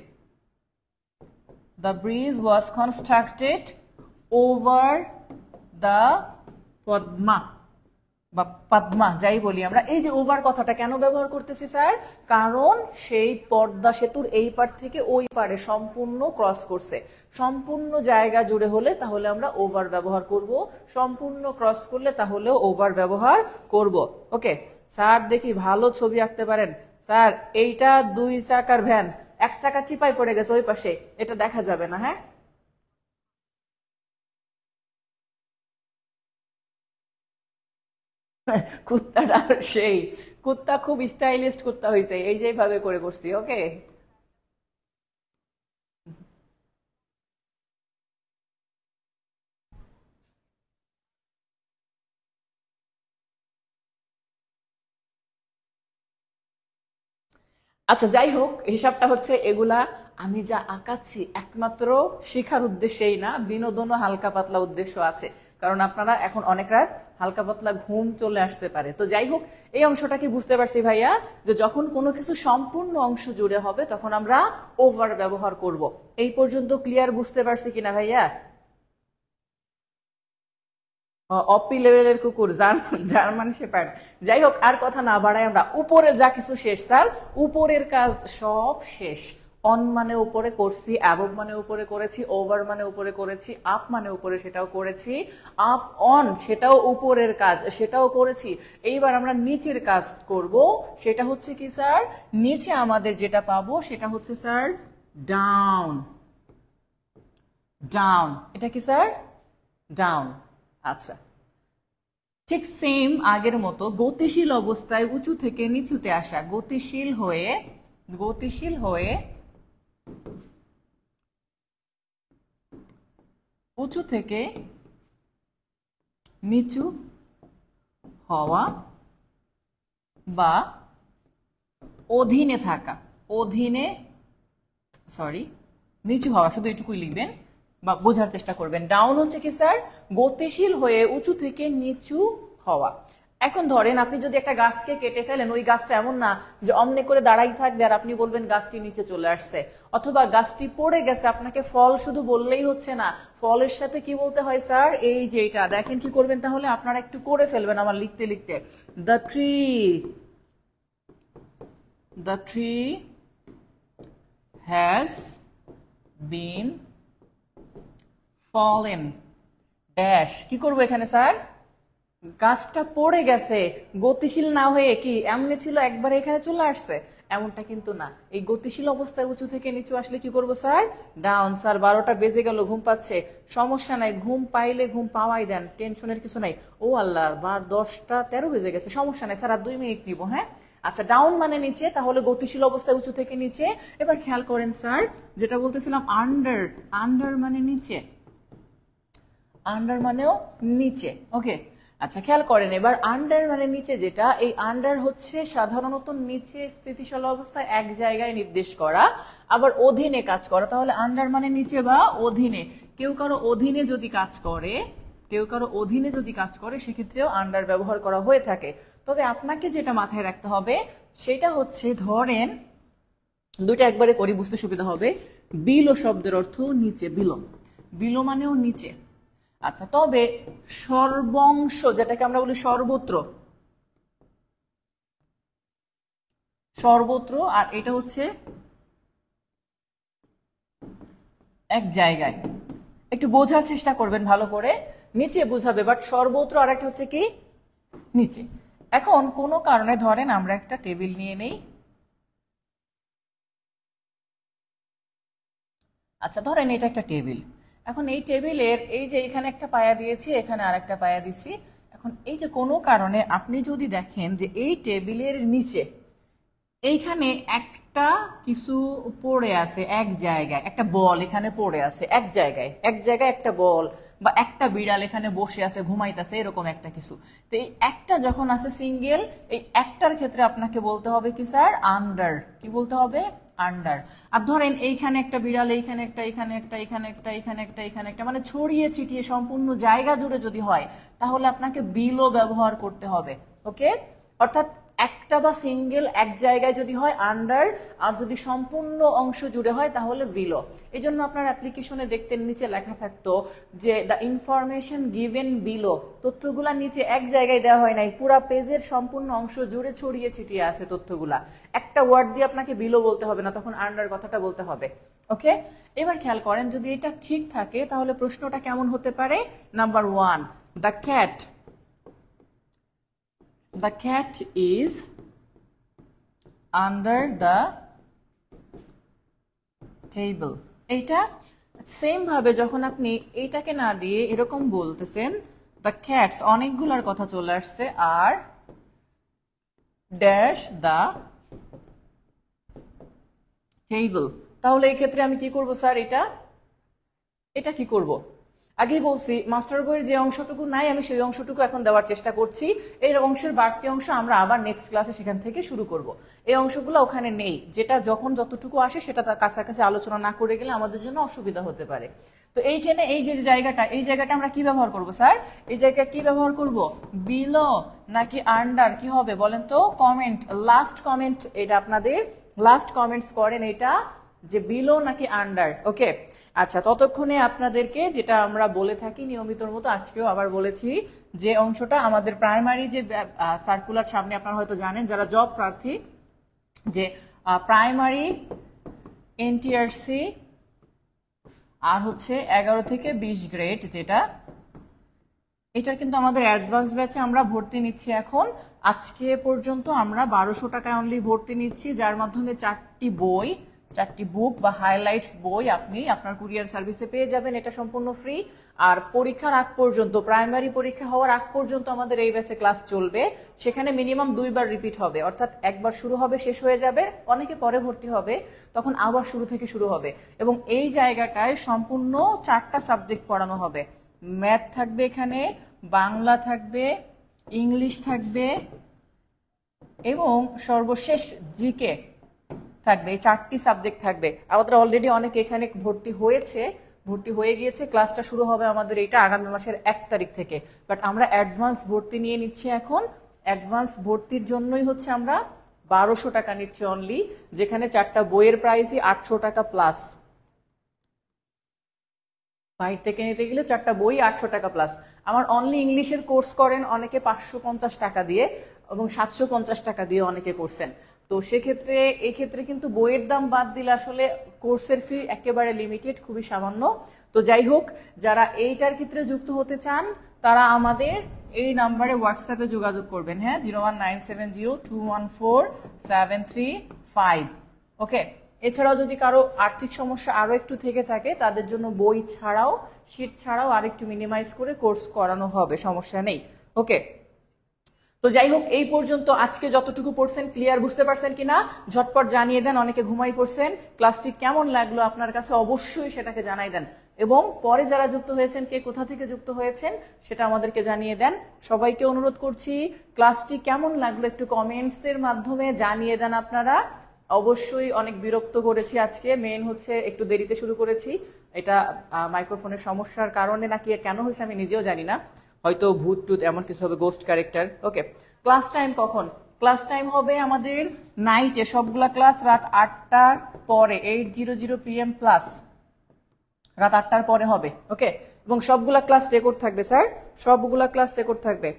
the bridge was constructed over the Padma বা পদ্মা যাই বলি আমরা। এই যে ওভার কথাটা কেন ব্যবহার করতেছি স্যার? কারণ সেই পদ্মা সেতুর এই পার থেকে ওই পারে সম্পূর্ণ ক্রস করছে। সম্পূর্ণ জায়গা জুড়ে হলে তাহলে আমরা ওভার ব্যবহার করব, সম্পূর্ণ ক্রস করলে তাহলেও ওভার ব্যবহার করব। ওকে স্যার, দেখি ভালো ছবি আঁকতে পারেন স্যার। এইটা 2 চাকার ভ্যান, এক চাকা চিপাই পড়ে গেছে ওই পাশে, এটা দেখা যাবে না। হ্যাঁ, কুত্তাটা সেই কুত্তা খুব স্টাইলিস্ট কুত্তা হয়েছে, এই যে ভাবে করে করছি। ওকে, আচ্ছা যাই হোক, হিসাবটা হচ্ছে এগুলা আমি যা আঁকাচ্ছি একমাত্র শেখার উদ্দেশ্যেই না, বিনোদন ও হালকা পাতলা উদ্দেশ্য আছে। কারণ আপনারা এখন অনেক রাত, হালকা পাতলা ঘুম চলে আসতে পারে। তো যাই হোক, এই অংশটা কি বুঝতে পারছি ভাইয়া, যে যখন কোনো কিছু সম্পূর্ণ অংশ জুড়ে হবে তখন আমরা ওভার ব্যবহার করব। এই পর্যন্ত ক্লিয়ার বুঝতে পারছি কিনা ভাইয়া? অপি লেভেলের কুকুর, জার্মান শেপার্ড। যাই হোক, আর কথা না বাড়াই আমরা উপরে যা কিছু শেষ স্যার, উপরের কাজ সব শেষ। অন মানে উপরে করছি, অ্যাবভ মানে উপরে করেছি, ওভার মানে উপরে করেছি, আপ মানে উপরে সেটাও করেছি, আপ অন সেটাও উপরের কাজ সেটাও করেছি। এইবার আমরা নিচের কাজ করব, সেটা হচ্ছে কি স্যার? নিচে আমাদের যেটা পাবো সেটা হচ্ছে স্যার ডাউন। ডাউন, এটা কি স্যার? ডাউন। আচ্ছা, ঠিক সেম আগের মতো গতিশীল অবস্থায় উঁচু থেকে নিচুতে আসা, গতিশীল হয়ে উঁচু থেকে নিচু হওয়া বা অধীনে থাকা, নিচু হওয়া, শুধু এটুকুই লিখবেন বা বোঝার চেষ্টা করবেন। ডাউন হচ্ছে কি স্যার? গতিশীল হয়ে উঁচু থেকে নিচু হওয়া। এখন ধরেন আপনি যদি একটা গাছকে কেটে ফেলেন, ওই গাছটা এমন না যে অমনে করে দাঁড়াই থাকবে আর আপনি বলবেন গাছটি নিচে চলে আসছে, অথবা গাছটি পড়ে গেছে, আপনাকে ফল শুধু বললেই হচ্ছে না, ফলের সাথে কি বলতে হয় স্যার? এই যে এটা দেখেন, কি করবেন তাহলে? আপনারা একটু করে ফেলবেন আমার লিখতে লিখতে। The tree has been fallen dash. কি করবো এখানে স্যার? গাছটা পড়ে গেছে, গতিশীল না হয়ে কি এমনি ছিল একবার এখানে চলে আসছে, এমনটা কিন্তু না। এই গতিশীল অবস্থায় উঁচু থেকে নিচু আসলে কি করবো স্যার? ডাউন। স্যার 12টা বেজে গেল, ঘুম পাচ্ছে। সমস্যা নাই, ঘুম পাইলে ঘুম পাওয়াই দেন, টেনশনের কিছু নাই। ও আল্লাহ, 10টা 13 বেজে গেছে, সমস্যা নাই স্যার, আর 2 মিনিট নিব। হ্যাঁ আচ্ছা, ডাউন মানে নিচে, তাহলে গতিশীল অবস্থায় উঁচু থেকে নিচে। এবার খেয়াল করেন স্যার, যেটা বলতেছিলাম আন্ডার, আন্ডার মানে নিচে, আন্ডার মানেও নিচে। ওকে আচ্ছা, খেয়াল করেন এবার আন্ডার মানে নিচে, যেটা এই আন্ডার হচ্ছে সাধারণত নিচে স্থিতিশীল অবস্থায় এক জায়গায় নির্দেশ করা, আবার অধীনে কাজ করা। তাহলে আন্ডার মানে নিচে বা অধীনে। কেউ কারো অধীনে যদি কাজ করে, কেউ কারো অধীনে যদি কাজ করে, সেক্ষেত্রেও আন্ডার ব্যবহার করা হয়ে থাকে। তবে আপনাকে যেটা মাথায় রাখতে হবে সেটা হচ্ছে, ধরেন দুইটা একবারে করি বুঝতে সুবিধা হবে। বিলো শব্দের অর্থ নিচে, বিলো, বিলো মানেও নিচে। আচ্ছা, তবে সর্বংশ, যেটাকে আমরা বলি সর্বত্র, সর্বত্র, আর এটা হচ্ছে এক জায়গায়। একটু বোঝার চেষ্টা করবেন ভালো করে, নিচে বুঝাবে, বাট সর্বত্র আর একটা হচ্ছে কি নিচে। এখন কোনো কারণে ধরেন আমরা একটা টেবিল নিয়ে নেই। আচ্ছা, ধরেন এটা একটা টেবিল। এখন এই টেবিলের এই যে এখানে একটা পায়া দিয়েছি, এখানে আর একটা পায়া দিছি। এখন এই যে কোনো কারণে আপনি যদি দেখেন যে এই টেবিলের নিচে এইখানে একটা কিছু পড়ে আছে এক জায়গায়, একটা বল এখানে পড়ে আছে এক জায়গায়, এক জায়গায় একটা বল, বা একটা বিড়াল এখানে বসে আছে ঘুমাইতেছে, এরকম একটা কিছু। তো এই একটা যখন আছে সিঙ্গেল, এই একটার ক্ষেত্রে আপনাকে বলতে হবে কি স্যার? আন্ডার। কি বলতে হবে? আন্ডার। আর ধরেন এইখানে একটা বিড়াল, এইখানে একটা, এখানে একটা, এখানে একটা, এখানে একটা, এখানে একটা, মানে ছড়িয়ে ছিটিয়ে সম্পূর্ণ জায়গা জুড়ে যদি হয়, তাহলে আপনাকে বিলো ব্যবহার করতে হবে। ওকে, অর্থাৎ একটা বা সিঙ্গেল এক জায়গায় যদি হয় আন্ডার, আর যদি সম্পূর্ণ অংশ জুড়ে হয় তাহলে বিলো। এই জন্য আপনার অ্যাপ্লিকেশনে দেখতে নিচে লেখা থাকতো যে দ্য ইনফরমেশন গিভেন বিলো, তথ্যগুলা নিচে এক জায়গায় দেওয়া হয় নাই, পুরা পেজের সম্পূর্ণ অংশ জুড়ে ছড়িয়ে ছিটিয়ে আছে তথ্যগুলা। একটা ওয়ার্ড দিয়ে আপনাকে বিলো বলতে হবে না, তখন আন্ডার কথাটা বলতে হবে। ওকে, এবার খেয়াল করেন, যদি এটা ঠিক থাকে তাহলে প্রশ্নটা কেমন হতে পারে? Number 1, the cat, the cat is under the table। এইটা সেম ভাবে যখন আপনি এইটাকে না দিয়ে এরকম বলতেছেন, the cats, অনেকগুলার কথা চলে আসছে, আর ড্যাশ the table, তাহলে এই ক্ষেত্রে আমি কি করব স্যার? এটা কি করব? আগেই বলছি, মাস্টার বইয়ের যে অংশটুকু নাই আমি সেই অংশটুকু এখন দেওয়ার চেষ্টা করছি। এই অংশের বাড়তি অংশ আমরা আবার নেক্সট ক্লাসে সেখান থেকে শুরু করব। এই অংশগুলো ওখানে নেই, যেটা যখন যতটুকু আসে সেটা তার কাছাকাছি আলোচনা না করে গেলে আমাদের জন্য অসুবিধা হতে পারে। তো এইখানে এই যে জায়গাটা, এই জায়গাটা আমরা কি ব্যবহার করব স্যার? এই জায়গায় কি ব্যবহার করব? বিলো নাকি আন্ডার? কি হবে বলেন তো? কমেন্ট, লাস্ট কমেন্ট, এটা আপনাদের লাস্ট কমেন্টস করেন এটা, যে বিলো নাকি আন্ডার। ওকে আচ্ছা, ততক্ষণে আপনাদেরকে যেটা আমরা বলে থাকি নিয়মিতর মতো আজকেও আবার বলেছি, যে অংশটা আমাদের প্রাইমারি যে সার্কুলার সামনে আপনারা হয়তো জানেন যারা জব প্রার্থী, যে প্রাইমারি এনটিআরসি আর হচ্ছে 11 থেকে 20 গ্রেড, যেটা এটার কিন্তু আমাদের অ্যাডভান্স ব্যাচে আমরা ভর্তি নিচ্ছি এখন। আজকে পর্যন্ত আমরা 1200 টাকায় অনলি ভর্তি নিচ্ছি, যার মাধ্যমে 4টি বুক বা হাইলাইটস বই আপনি আপনার কুরিয়ার সার্ভিসে পেয়ে যাবেন, এটা সম্পূর্ণ ফ্রি। আর পরীক্ষার আগ পর্যন্ত, প্রাইমারি পরীক্ষা হওয়ার আগ পর্যন্ত আমাদের এই ব্যাচে ক্লাস চলবে। সেখানে মিনিমাম 2 বার রিপিট হবে, অর্থাৎ একবার শুরু হবে শেষ হয়ে যাবে, অনেকে পরে ভর্তি হবে তখন আবার শুরু থেকে শুরু হবে। এবং এই জায়গাটায় সম্পূর্ণ 4টা সাবজেক্ট পড়ানো হবে। ম্যাথ থাকবে এখানে, বাংলা থাকবে, ইংলিশ থাকবে, এবং সর্বশেষ জিকে থাকবে। এই 4টি সাবজেক্ট থাকবে। আমাদের অলরেডি অনেকে এখানে ভর্তি হয়ে গিয়েছে। ক্লাসটা শুরু হবে আমাদের এটা আগামী মাসের 1 তারিখ থেকে। বাট আমরা অ্যাডভান্স ভর্তি নিয়ে নিচ্ছি এখন। অ্যাডভান্স ভর্তির জন্যই হচ্ছে আমরা 1200 টাকা নিচ্ছি অনলি, যেখানে 4টা বইয়ের প্রাইসই 800 টাকা প্লাস। বাইরে থেকে নিতে গেলে 4টা বই 800 টাকা প্লাস। আমার অনলি ইংলিশের কোর্স করেন অনেকে 550 টাকা দিয়ে, এবং 750 টাকা দিয়ে অনেকে করছেন। তো সেক্ষেত্রে এই ক্ষেত্রে কিন্তু বইয়ের দাম বাদ দিলে আসলে কোর্সের ফি একেবারে লিমিটেড, খুবই সামান্য। তো যাই হোক, যারা এইটার ক্ষেত্রে যুক্ত হতে চান তারা আমাদের এই নাম্বারে হোয়াটসঅ্যাপে যোগাযোগ করবেন। হ্যাঁ, 01970214735। 5। ওকে, এছাড়াও যদি কারো আর্থিক সমস্যা আরো একটু থেকে থাকে তাদের জন্য বই ছাড়াও শীট ছাড়াও আরেকটু মিনিমাইজ করে কোর্স করানো হবে, সমস্যা নেই। ওকে, তো যাই হোক এই পর্যন্ত আজকে যতটুকু পড়ছেন ক্লিয়ার বুঝতে পারছেন কিনা ঝটপট জানিয়ে দেন। অনেকে ঘুমাই পড়ছেন, ক্লাসটি কেমন লাগলো আপনার কাছে অবশ্যই সেটাকে জানাই দেন, এবং পরে যারা যুক্ত হয়েছেন কে কোথা থেকে যুক্ত হয়েছেন সেটা আমাদেরকে জানিয়ে দেন। সবাইকে অনুরোধ করছি ক্লাসটি কেমন লাগলো একটু কমেন্টস এর মাধ্যমে জানিয়ে দেন আপনারা। অবশ্যই অনেক বিরক্ত করেছি আজকে, মেন হচ্ছে একটু দেরিতে শুরু করেছি, এটা মাইক্রোফোনের সমস্যার কারণে নাকি কেন হয়েছে আমি নিজেও জানি না, হয়তো ভূত টুত এমন কিছু হবে, গোস্ট ক্যারেক্টার। ওকে, ক্লাস টাইম কখন? ক্লাস টাইম হবে আমাদের নাইটে সবগুলা ক্লাস রাত 8টার পরে, 8:00 PM প্লাস রাত 8টার পরে হবে। ওকে, এবং সবগুলা ক্লাস রেকর্ড থাকবে স্যার, সবগুলা ক্লাস রেকর্ড থাকবে।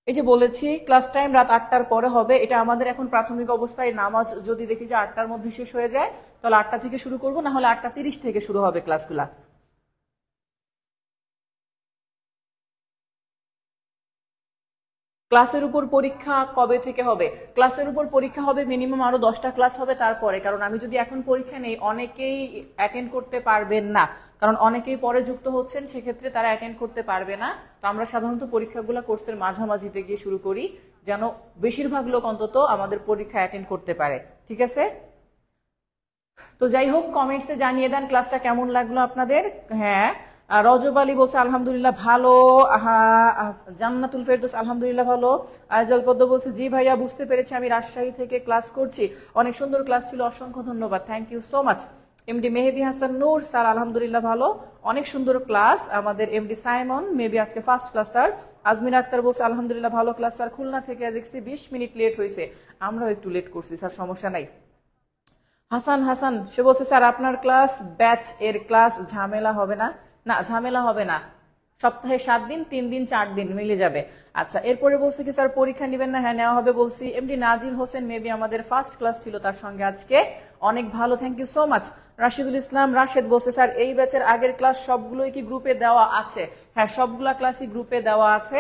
এই যে বলেছি ক্লাস টাইম রাত 8টার পরে হবে, এটা আমাদের এখন প্রাথমিক অবস্থায় নামাজ যদি দেখি যে 8টার মধ্যে শেষ হয়ে যায় তাহলে 8টা থেকে শুরু করবো, না হলে 8:30 থেকে শুরু হবে ক্লাসগুলা। ক্লাসের উপর পরীক্ষা কবে থেকে হবে? ক্লাসের উপর পরীক্ষা হবে মিনিমাম আরো 10টা ক্লাস হবে তারপরে, কারণ আমি যদি এখন পরীক্ষা নেই অনেকেই অ্যাটেন্ড করতে পারবেন না, কারণ অনেকেই পরে যুক্ত হচ্ছেন, সেক্ষেত্রে তারা অ্যাটেন্ড করতে পারবে না। তো আমরা সাধারণত পরীক্ষাগুলো কোর্সের মাঝামাঝিতে গিয়ে শুরু করি, যেন বেশিরভাগ লোক অন্তত আমাদের পরীক্ষা অ্যাটেন্ড করতে পারে। ঠিক আছে, তো যাই হোক কমেন্টসে জানিয়ে দেন ক্লাসটা কেমন লাগলো আপনাদের। হ্যাঁ, রজব আলী বলছে আলহামদুলিল্লাহ ভালো, জান্নাতুল ফেরদৌস আলহামদুলিল্লাহ ভালো। আয়জাল পদ্ম বলছে জি ভাইয়া বুঝতে পেরেছি, আমি রাজশাহী থেকে ক্লাস করছি, অনেক সুন্দর ক্লাস ছিল, অসংখ্য ধন্যবাদ, thank you so much. MD Mehedi Hasan Noor sir আলহামদুলিল্লাহ ভালো, অনেক সুন্দর ক্লাস। আমাদের এমডি সাইমন মেবি আজকে ফার্স্ট ক্লাস তার। আজমিন আক্তার বলছে আলহামদুলিল্লাহ ভালো ক্লাস স্যার, খুলনা থেকে দেখছি 20 মিনিট লেট হয়েছে, আমরাও একটু লেট করছি স্যার, সমস্যা নাই। হাসান সে বলছে স্যার আপনার ক্লাস ব্যাচ এর ক্লাস ঝামেলা হবে না? না, ঝামেলা হবে না, সপ্তাহে 7 দিন, 3 দিন 4 দিন মিলে যাবে। আচ্ছা, এরপরে বলছে কি স্যার পরীক্ষা নেবেন না? হ্যাঁ নেওয়া হবে বলছি। এমডি নাজির হোসেন মেবি আমাদের ফার্স্ট ক্লাস ছিল তার সঙ্গে আজকে, অনেক ভালো, thank you so much. Rashidul Islam Rashed বলছে স্যার এই ব্যাচের আগের ক্লাস সবগুলোই কি গ্রুপে দেওয়া আছে? হ্যাঁ, সবগুলা ক্লাসই গ্রুপে দেওয়া আছে,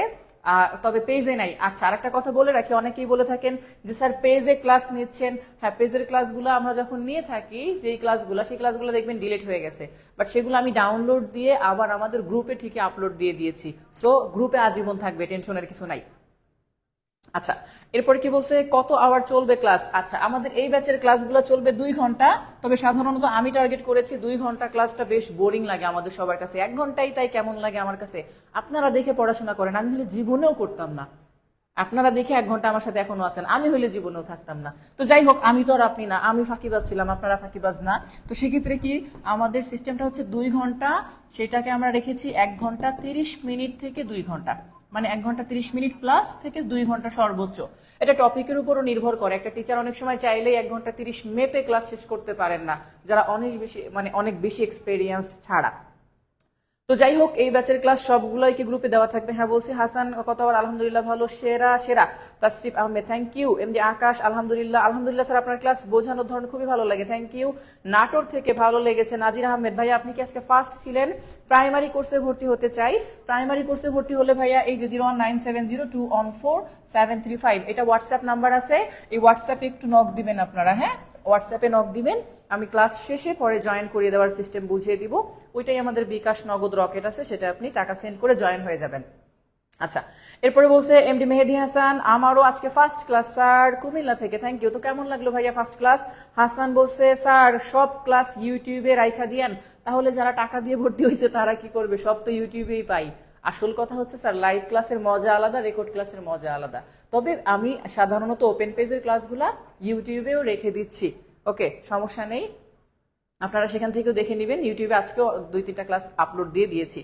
তবে পেজে নাই। আচ্ছা, আরেকটা কথা বলে রাখি, অনেকেই বলে থাকেন যে স্যার পেজে ক্লাস নিচ্ছেন। হ্যাঁ, পেজের ক্লাসগুলো আমরা যখন নিয়ে থাকি যেই ক্লাসগুলো, সেই ক্লাসগুলো দেখবেন ডিলিট হয়ে গেছে, বাট সেগুলো আমি ডাউনলোড দিয়ে আবার আমাদের গ্রুপে ঠিকই আপলোড দিয়ে দিয়েছি, সো গ্রুপে আজীবন থাকবে, টেনশনের কিছু নাই। আচ্ছা, এরপরে কি বলছে কত আওয়ার চলবে ক্লাস? আচ্ছা, আমাদের এই ব্যাচের ক্লাসগুলো চলবে 2 ঘন্টা, তবে সাধারণত আমি টার্গেট করেছি 2 ঘন্টা। ক্লাসটা বেশ বোরিং লাগে আমাদের সবার কাছে, 1 ঘন্টাই তাই কেমন লাগে আমার কাছে। আপনারা দেখে পড়াশোনা করেন, আমি হলে জীবনেও করতাম না। আপনারা দেখে 1 ঘন্টা আমার সাথে এখনো আছেন, আমি হইলে জীবনেও থাকতাম না। তো যাই হোক, আমি তো আর আপনি না, আমি ফাঁকিবাজ ছিলাম, আপনারা ফাঁকিবাজ না। তো সেক্ষেত্রে কি আমাদের সিস্টেমটা হচ্ছে 2 ঘন্টা, সেটাকে আমরা রেখেছি 1 ঘন্টা 30 মিনিট থেকে 2 ঘন্টা, মানে 1 ঘন্টা 30 মিনিট প্লাস থেকে 2 ঘন্টা সর্বোচ্চ। এটা টপিকের উপরও নির্ভর করে, একটা টিচার অনেক সময় চাইলেই 1 ঘন্টা 30 মেপে ক্লাস শেষ করতে পারেন না, যারা অনেক বেশি এক্সপেরিয়েন্সড ছাড়া। তো যাই হোক এই ব্যাচের ক্লাস সবগুলোই কি গ্রুপে দেওয়া থাকবে? হ্যাঁ বলছি। হাসান কতবার আলহামদুলিল্লাহ ভালো, সেরা। Tasrif Ahmed thank you. MD Akash আলহামদুলিল্লাহ স্যার আপনার ক্লাস বোঝানোর ধরন খুবই ভালো লাগে, থ্যাংক ইউ। নাটোর থেকে ভালো লেগেছে। নাজির আহমেদ ভাইয়া আপনি কি আজকে ফার্স্ট ছিলেন? প্রাইমারি কোর্সে ভর্তি হতে চাই। প্রাইমারি কোর্সে ভর্তি হলে ভাইয়া এই যে 01970214735 এটা হোয়াটসঅ্যাপ নাম্বার আছে, এই হোয়াটসঅ্যাপে একটু নক দিবেন আপনারা। হ্যাঁ, হোয়াটসঅ্যাপে নক দিবেন, আমি ক্লাস শেষে পরে জয়েন করিয়ে দেওয়ার সিস্টেম বুঝিয়ে দিব। ওইটাই আমাদের বিকাশ নগদ রকেট আছে, সেটা আপনি টাকা সেন্ড করে জয়েন হয়ে যাবেন। আচ্ছা, এরপরে বলছে এমডি মেহেদি হাসান আমারও আজকে ফার্স্ট ক্লাস স্যার, কুমিল্লা থেকে, থ্যাংক ইউ। তো কেমন লাগলো ভাইয়া ফার্স্ট ক্লাস? হাসান বলছে স্যার সব ক্লাস ইউটিউবে রাইখা দিয়েন, তাহলে যারা টাকা দিয়ে ভর্তি হয়েছে তারা কি করবে? সব তো ইউটিউবেই পাই। আসল কথা হচ্ছে স্যার লাইভ ক্লাসের মজা আলাদা, রেকর্ড ক্লাসের মজা আলাদা। তবে আমি সাধারণত ওপেন পেজের ক্লাসগুলা ইউটিউবেও রেখে দিচ্ছি, ওকে, সমস্যা নেই, আপনারা সেখান থেকেও দেখে নেবেন। ইউটিউবে আজকেও 2-3টা ক্লাস আপলোড দিয়ে দিয়েছি।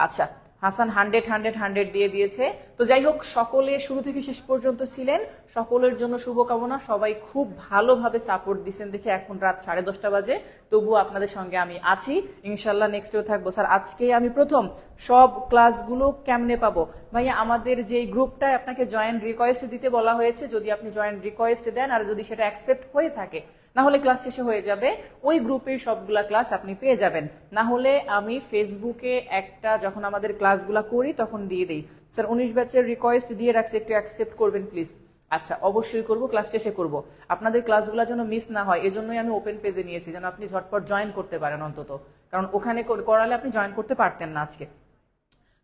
আচ্ছা, হাসান 100 দিয়ে দিয়েছে। তো যাই হোক, সকলে শুরু থেকে শেষ পর্যন্ত ছিলেন, সকলের জন্য শুভকামনা। সবাই খুব ভালোভাবে সাপোর্ট দিচ্ছেন দেখে এখন রাত 10:30 বাজে, তবুও আপনাদের সঙ্গে আমি আছি, ইনশাল্লাহ নেক্সটেও থাকবো। স্যার আজকে আমি প্রথম, সব ক্লাসগুলো কেমনে পাবো? ভাইয়া আমাদের যে গ্রুপটায় আপনাকে জয়েন রিকোয়েস্ট দিতে বলা হয়েছে, যদি আপনি জয়েন রিকোয়েস্ট দেন আর যদি সেটা অ্যাকসেপ্ট হয়ে থাকে, না হলে ক্লাস শেষে হয়ে যাবে, ওই গ্রুপে সবগুলা ক্লাস আপনি পেয়ে যাবেন। না হলে আমি ফেসবুকে একটা যখন আমাদের ক্লাসগুলা করি তখন দিয়ে দিই, স্যার 19 ব্যাচের রিকোয়েস্ট দিয়ে রাখছি, একটু অ্যাকসেপ্ট করবেন প্লিজ। আচ্ছা, অবশ্যই করব, ক্লাস শেষে করব। আপনাদের ক্লাসগুলো যেন মিস না হয় এজন্যই আমি ওপেন পেজে নিয়েছি, যেন আপনি ঝটপট জয়েন করতে পারেন অন্তত, কারণ ওখানে করালে আপনি জয়েন করতে পারতেন না আজকে।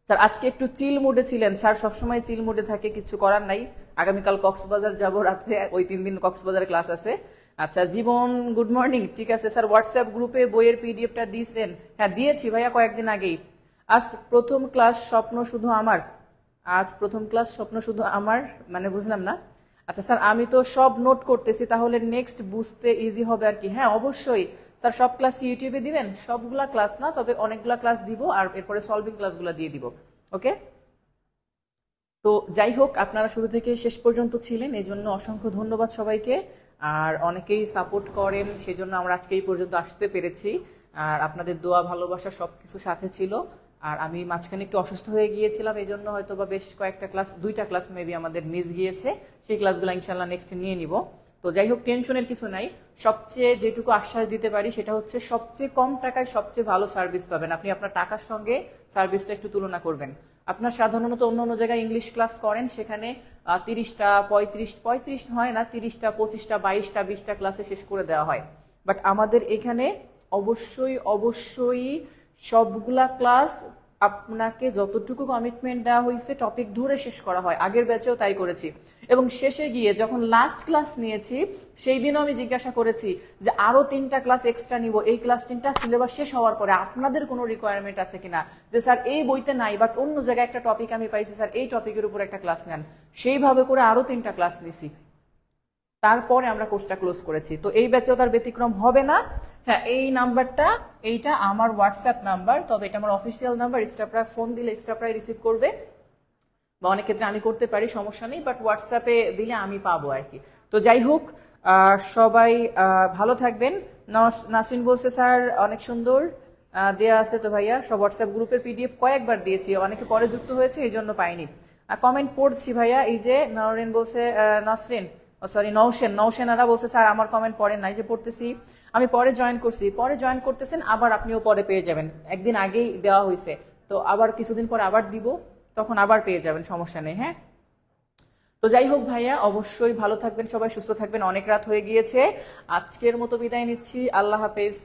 স্যার আজকে একটু চিল মুডে ছিলেন, স্যার সবসময় চিল মুডে থাকে, কিছু করার নাই। আগামীকাল কক্সবাজার যাব রাত্রে, ওই 3 দিন কক্সবাজারে ক্লাস আছে। আচ্ছা জীবন, গুড মর্নিং। ঠিক আছে স্যার, হোয়াটসঅ্যাপ গ্রুপে বইয়ের পিডিএফটা দিয়েছেন? হ্যাঁ দিয়েছি ভাইয়া, কয়েকদিন আগেই। আজ প্রথম ক্লাস, স্বপ্ন শুধু আমার। আজ প্রথম ক্লাস, স্বপ্ন শুধু আমার, মানে বুঝলাম না। আচ্ছা স্যার, আমি তো সব নোট করতেছি, তাহলে নেক্সট বুঝতে ইজি হবে আর কি। হ্যাঁ অবশ্যই স্যার, সব ক্লাস কি ইউটিউবে দিবেন? সবগুলা ক্লাস না, তবে অনেকগুলা ক্লাস দিব, আর এরপরে সলভিং ক্লাসগুলো দিয়ে দিব। ওকে, তো যাই হোক, আপনারা শুরু থেকে শেষ পর্যন্ত ছিলেন, এই জন্য অসংখ্য ধন্যবাদ সবাইকে। আর অনেকেই সাপোর্ট করেন, সেই জন্য আমরা আজকে এই পর্যন্ত আসতে পেরেছি। আর আপনাদের দোয়া ভালোবাসা সবকিছু সাথে ছিল। আর আমি মাঝখানে একটু অসুস্থ হয়ে গিয়েছিলাম, এই জন্য হয়তো বা বেশ কয়েকটা ক্লাস, 2টা ক্লাস মেবি আমাদের মিস গিয়েছে। সেই ক্লাসগুলো ইনশাল্লাহ নেক্সট নিয়ে নিব। তো যাই হোক, টেনশনের কিছু নাই। সবচেয়ে যেটুকু আশ্বাস দিতে পারি সেটা হচ্ছে, সবচেয়ে কম টাকায় সবচেয়ে ভালো সার্ভিস পাবেন। আপনি আপনার টাকার সঙ্গে সার্ভিসটা একটু তুলনা করবেন। আপনার সাধারণত অন্য অন্য জায়গায় ইংলিশ ক্লাস করেন, সেখানে 30টা 35 হয় না, 30টা 25টা 22টা 20টা ক্লাসে শেষ করে দেওয়া হয়। বাট আমাদের এখানে অবশ্যই অবশ্যই সবগুলা ক্লাস আপনাকে যতটুকু কমিটমেন্ট দেওয়া হয়েছে টপিক ধরে শেষ করা হয়। আগের ব্যাচেও তাই করেছি। এবং শেষে গিয়ে যখন লাস্ট ক্লাস নিয়েছি, সেই দিনও আমি জিজ্ঞাসা করেছি যে আরো 3টা ক্লাস এক্সট্রা নিব, এই ক্লাস 3টা সিলেবাস শেষ হওয়ার পরে আপনাদের কোনো রিকোয়ারমেন্ট আছে কিনা, যে স্যার এই বইতে নাই বাট অন্য জায়গায় একটা টপিক আমি পাইছি, স্যার এই টপিকের উপর একটা ক্লাস নেন। সেইভাবে করে আরো 3টা ক্লাস নিছি, তারপরে আমরা কোর্সটা ক্লোজ করেছি। তো এই ব্যাচেও তার ব্যতিক্রম হবে না। হ্যাঁ, এই নাম্বারটা, এইটা আমার হোয়াটসঅ্যাপ নাম্বার, তবে এটা আমার অফিসিয়াল নাম্বার। স্টাফরা ফোন দিলে স্টাফরাই রিসিভ করবে, বা অনেক ক্ষেত্রে আমি করতে পারি, সমস্যা নেই, বাট হোয়াটসঅ্যাপে দিলে আমি পাবো আর কি। তো যাই হোক, সবাই ভালো থাকবেন। নাসরিন বলছে স্যার অনেক সুন্দর দেয়া আছে। তো ভাইয়া, সব হোয়াটসঅ্যাপ গ্রুপের পিডিএফ কয়েকবার দিয়েছি, অনেকে পরে যুক্ত হয়েছে এই জন্য পাইনি। কমেন্ট পড়ছি ভাইয়া। এই যে নরেন বলছে, নাসরিন সরি নৌসেনারা বলছে স্যার আমার কমেন্ট পড়েন নাই, যে পড়তেছি আমি, পরে জয়েন করছি। পরে জয়েন করতেছেন, আবার আপনিও পরে পেয়ে যাবেন। একদিন আগেই দেওয়া হয়েছে, তো আবার কিছুদিন পরে আবার দিব, তখন আবার পেয়ে যাবেন, সমস্যা নেই। হ্যাঁ, তো যাই হোক ভাইয়া, অবশ্যই ভালো থাকবেন, সবাই সুস্থ থাকবেন। অনেক রাত হয়ে গিয়েছে, আজকের মতো বিদায় নিচ্ছি। আল্লাহ হাফেজ।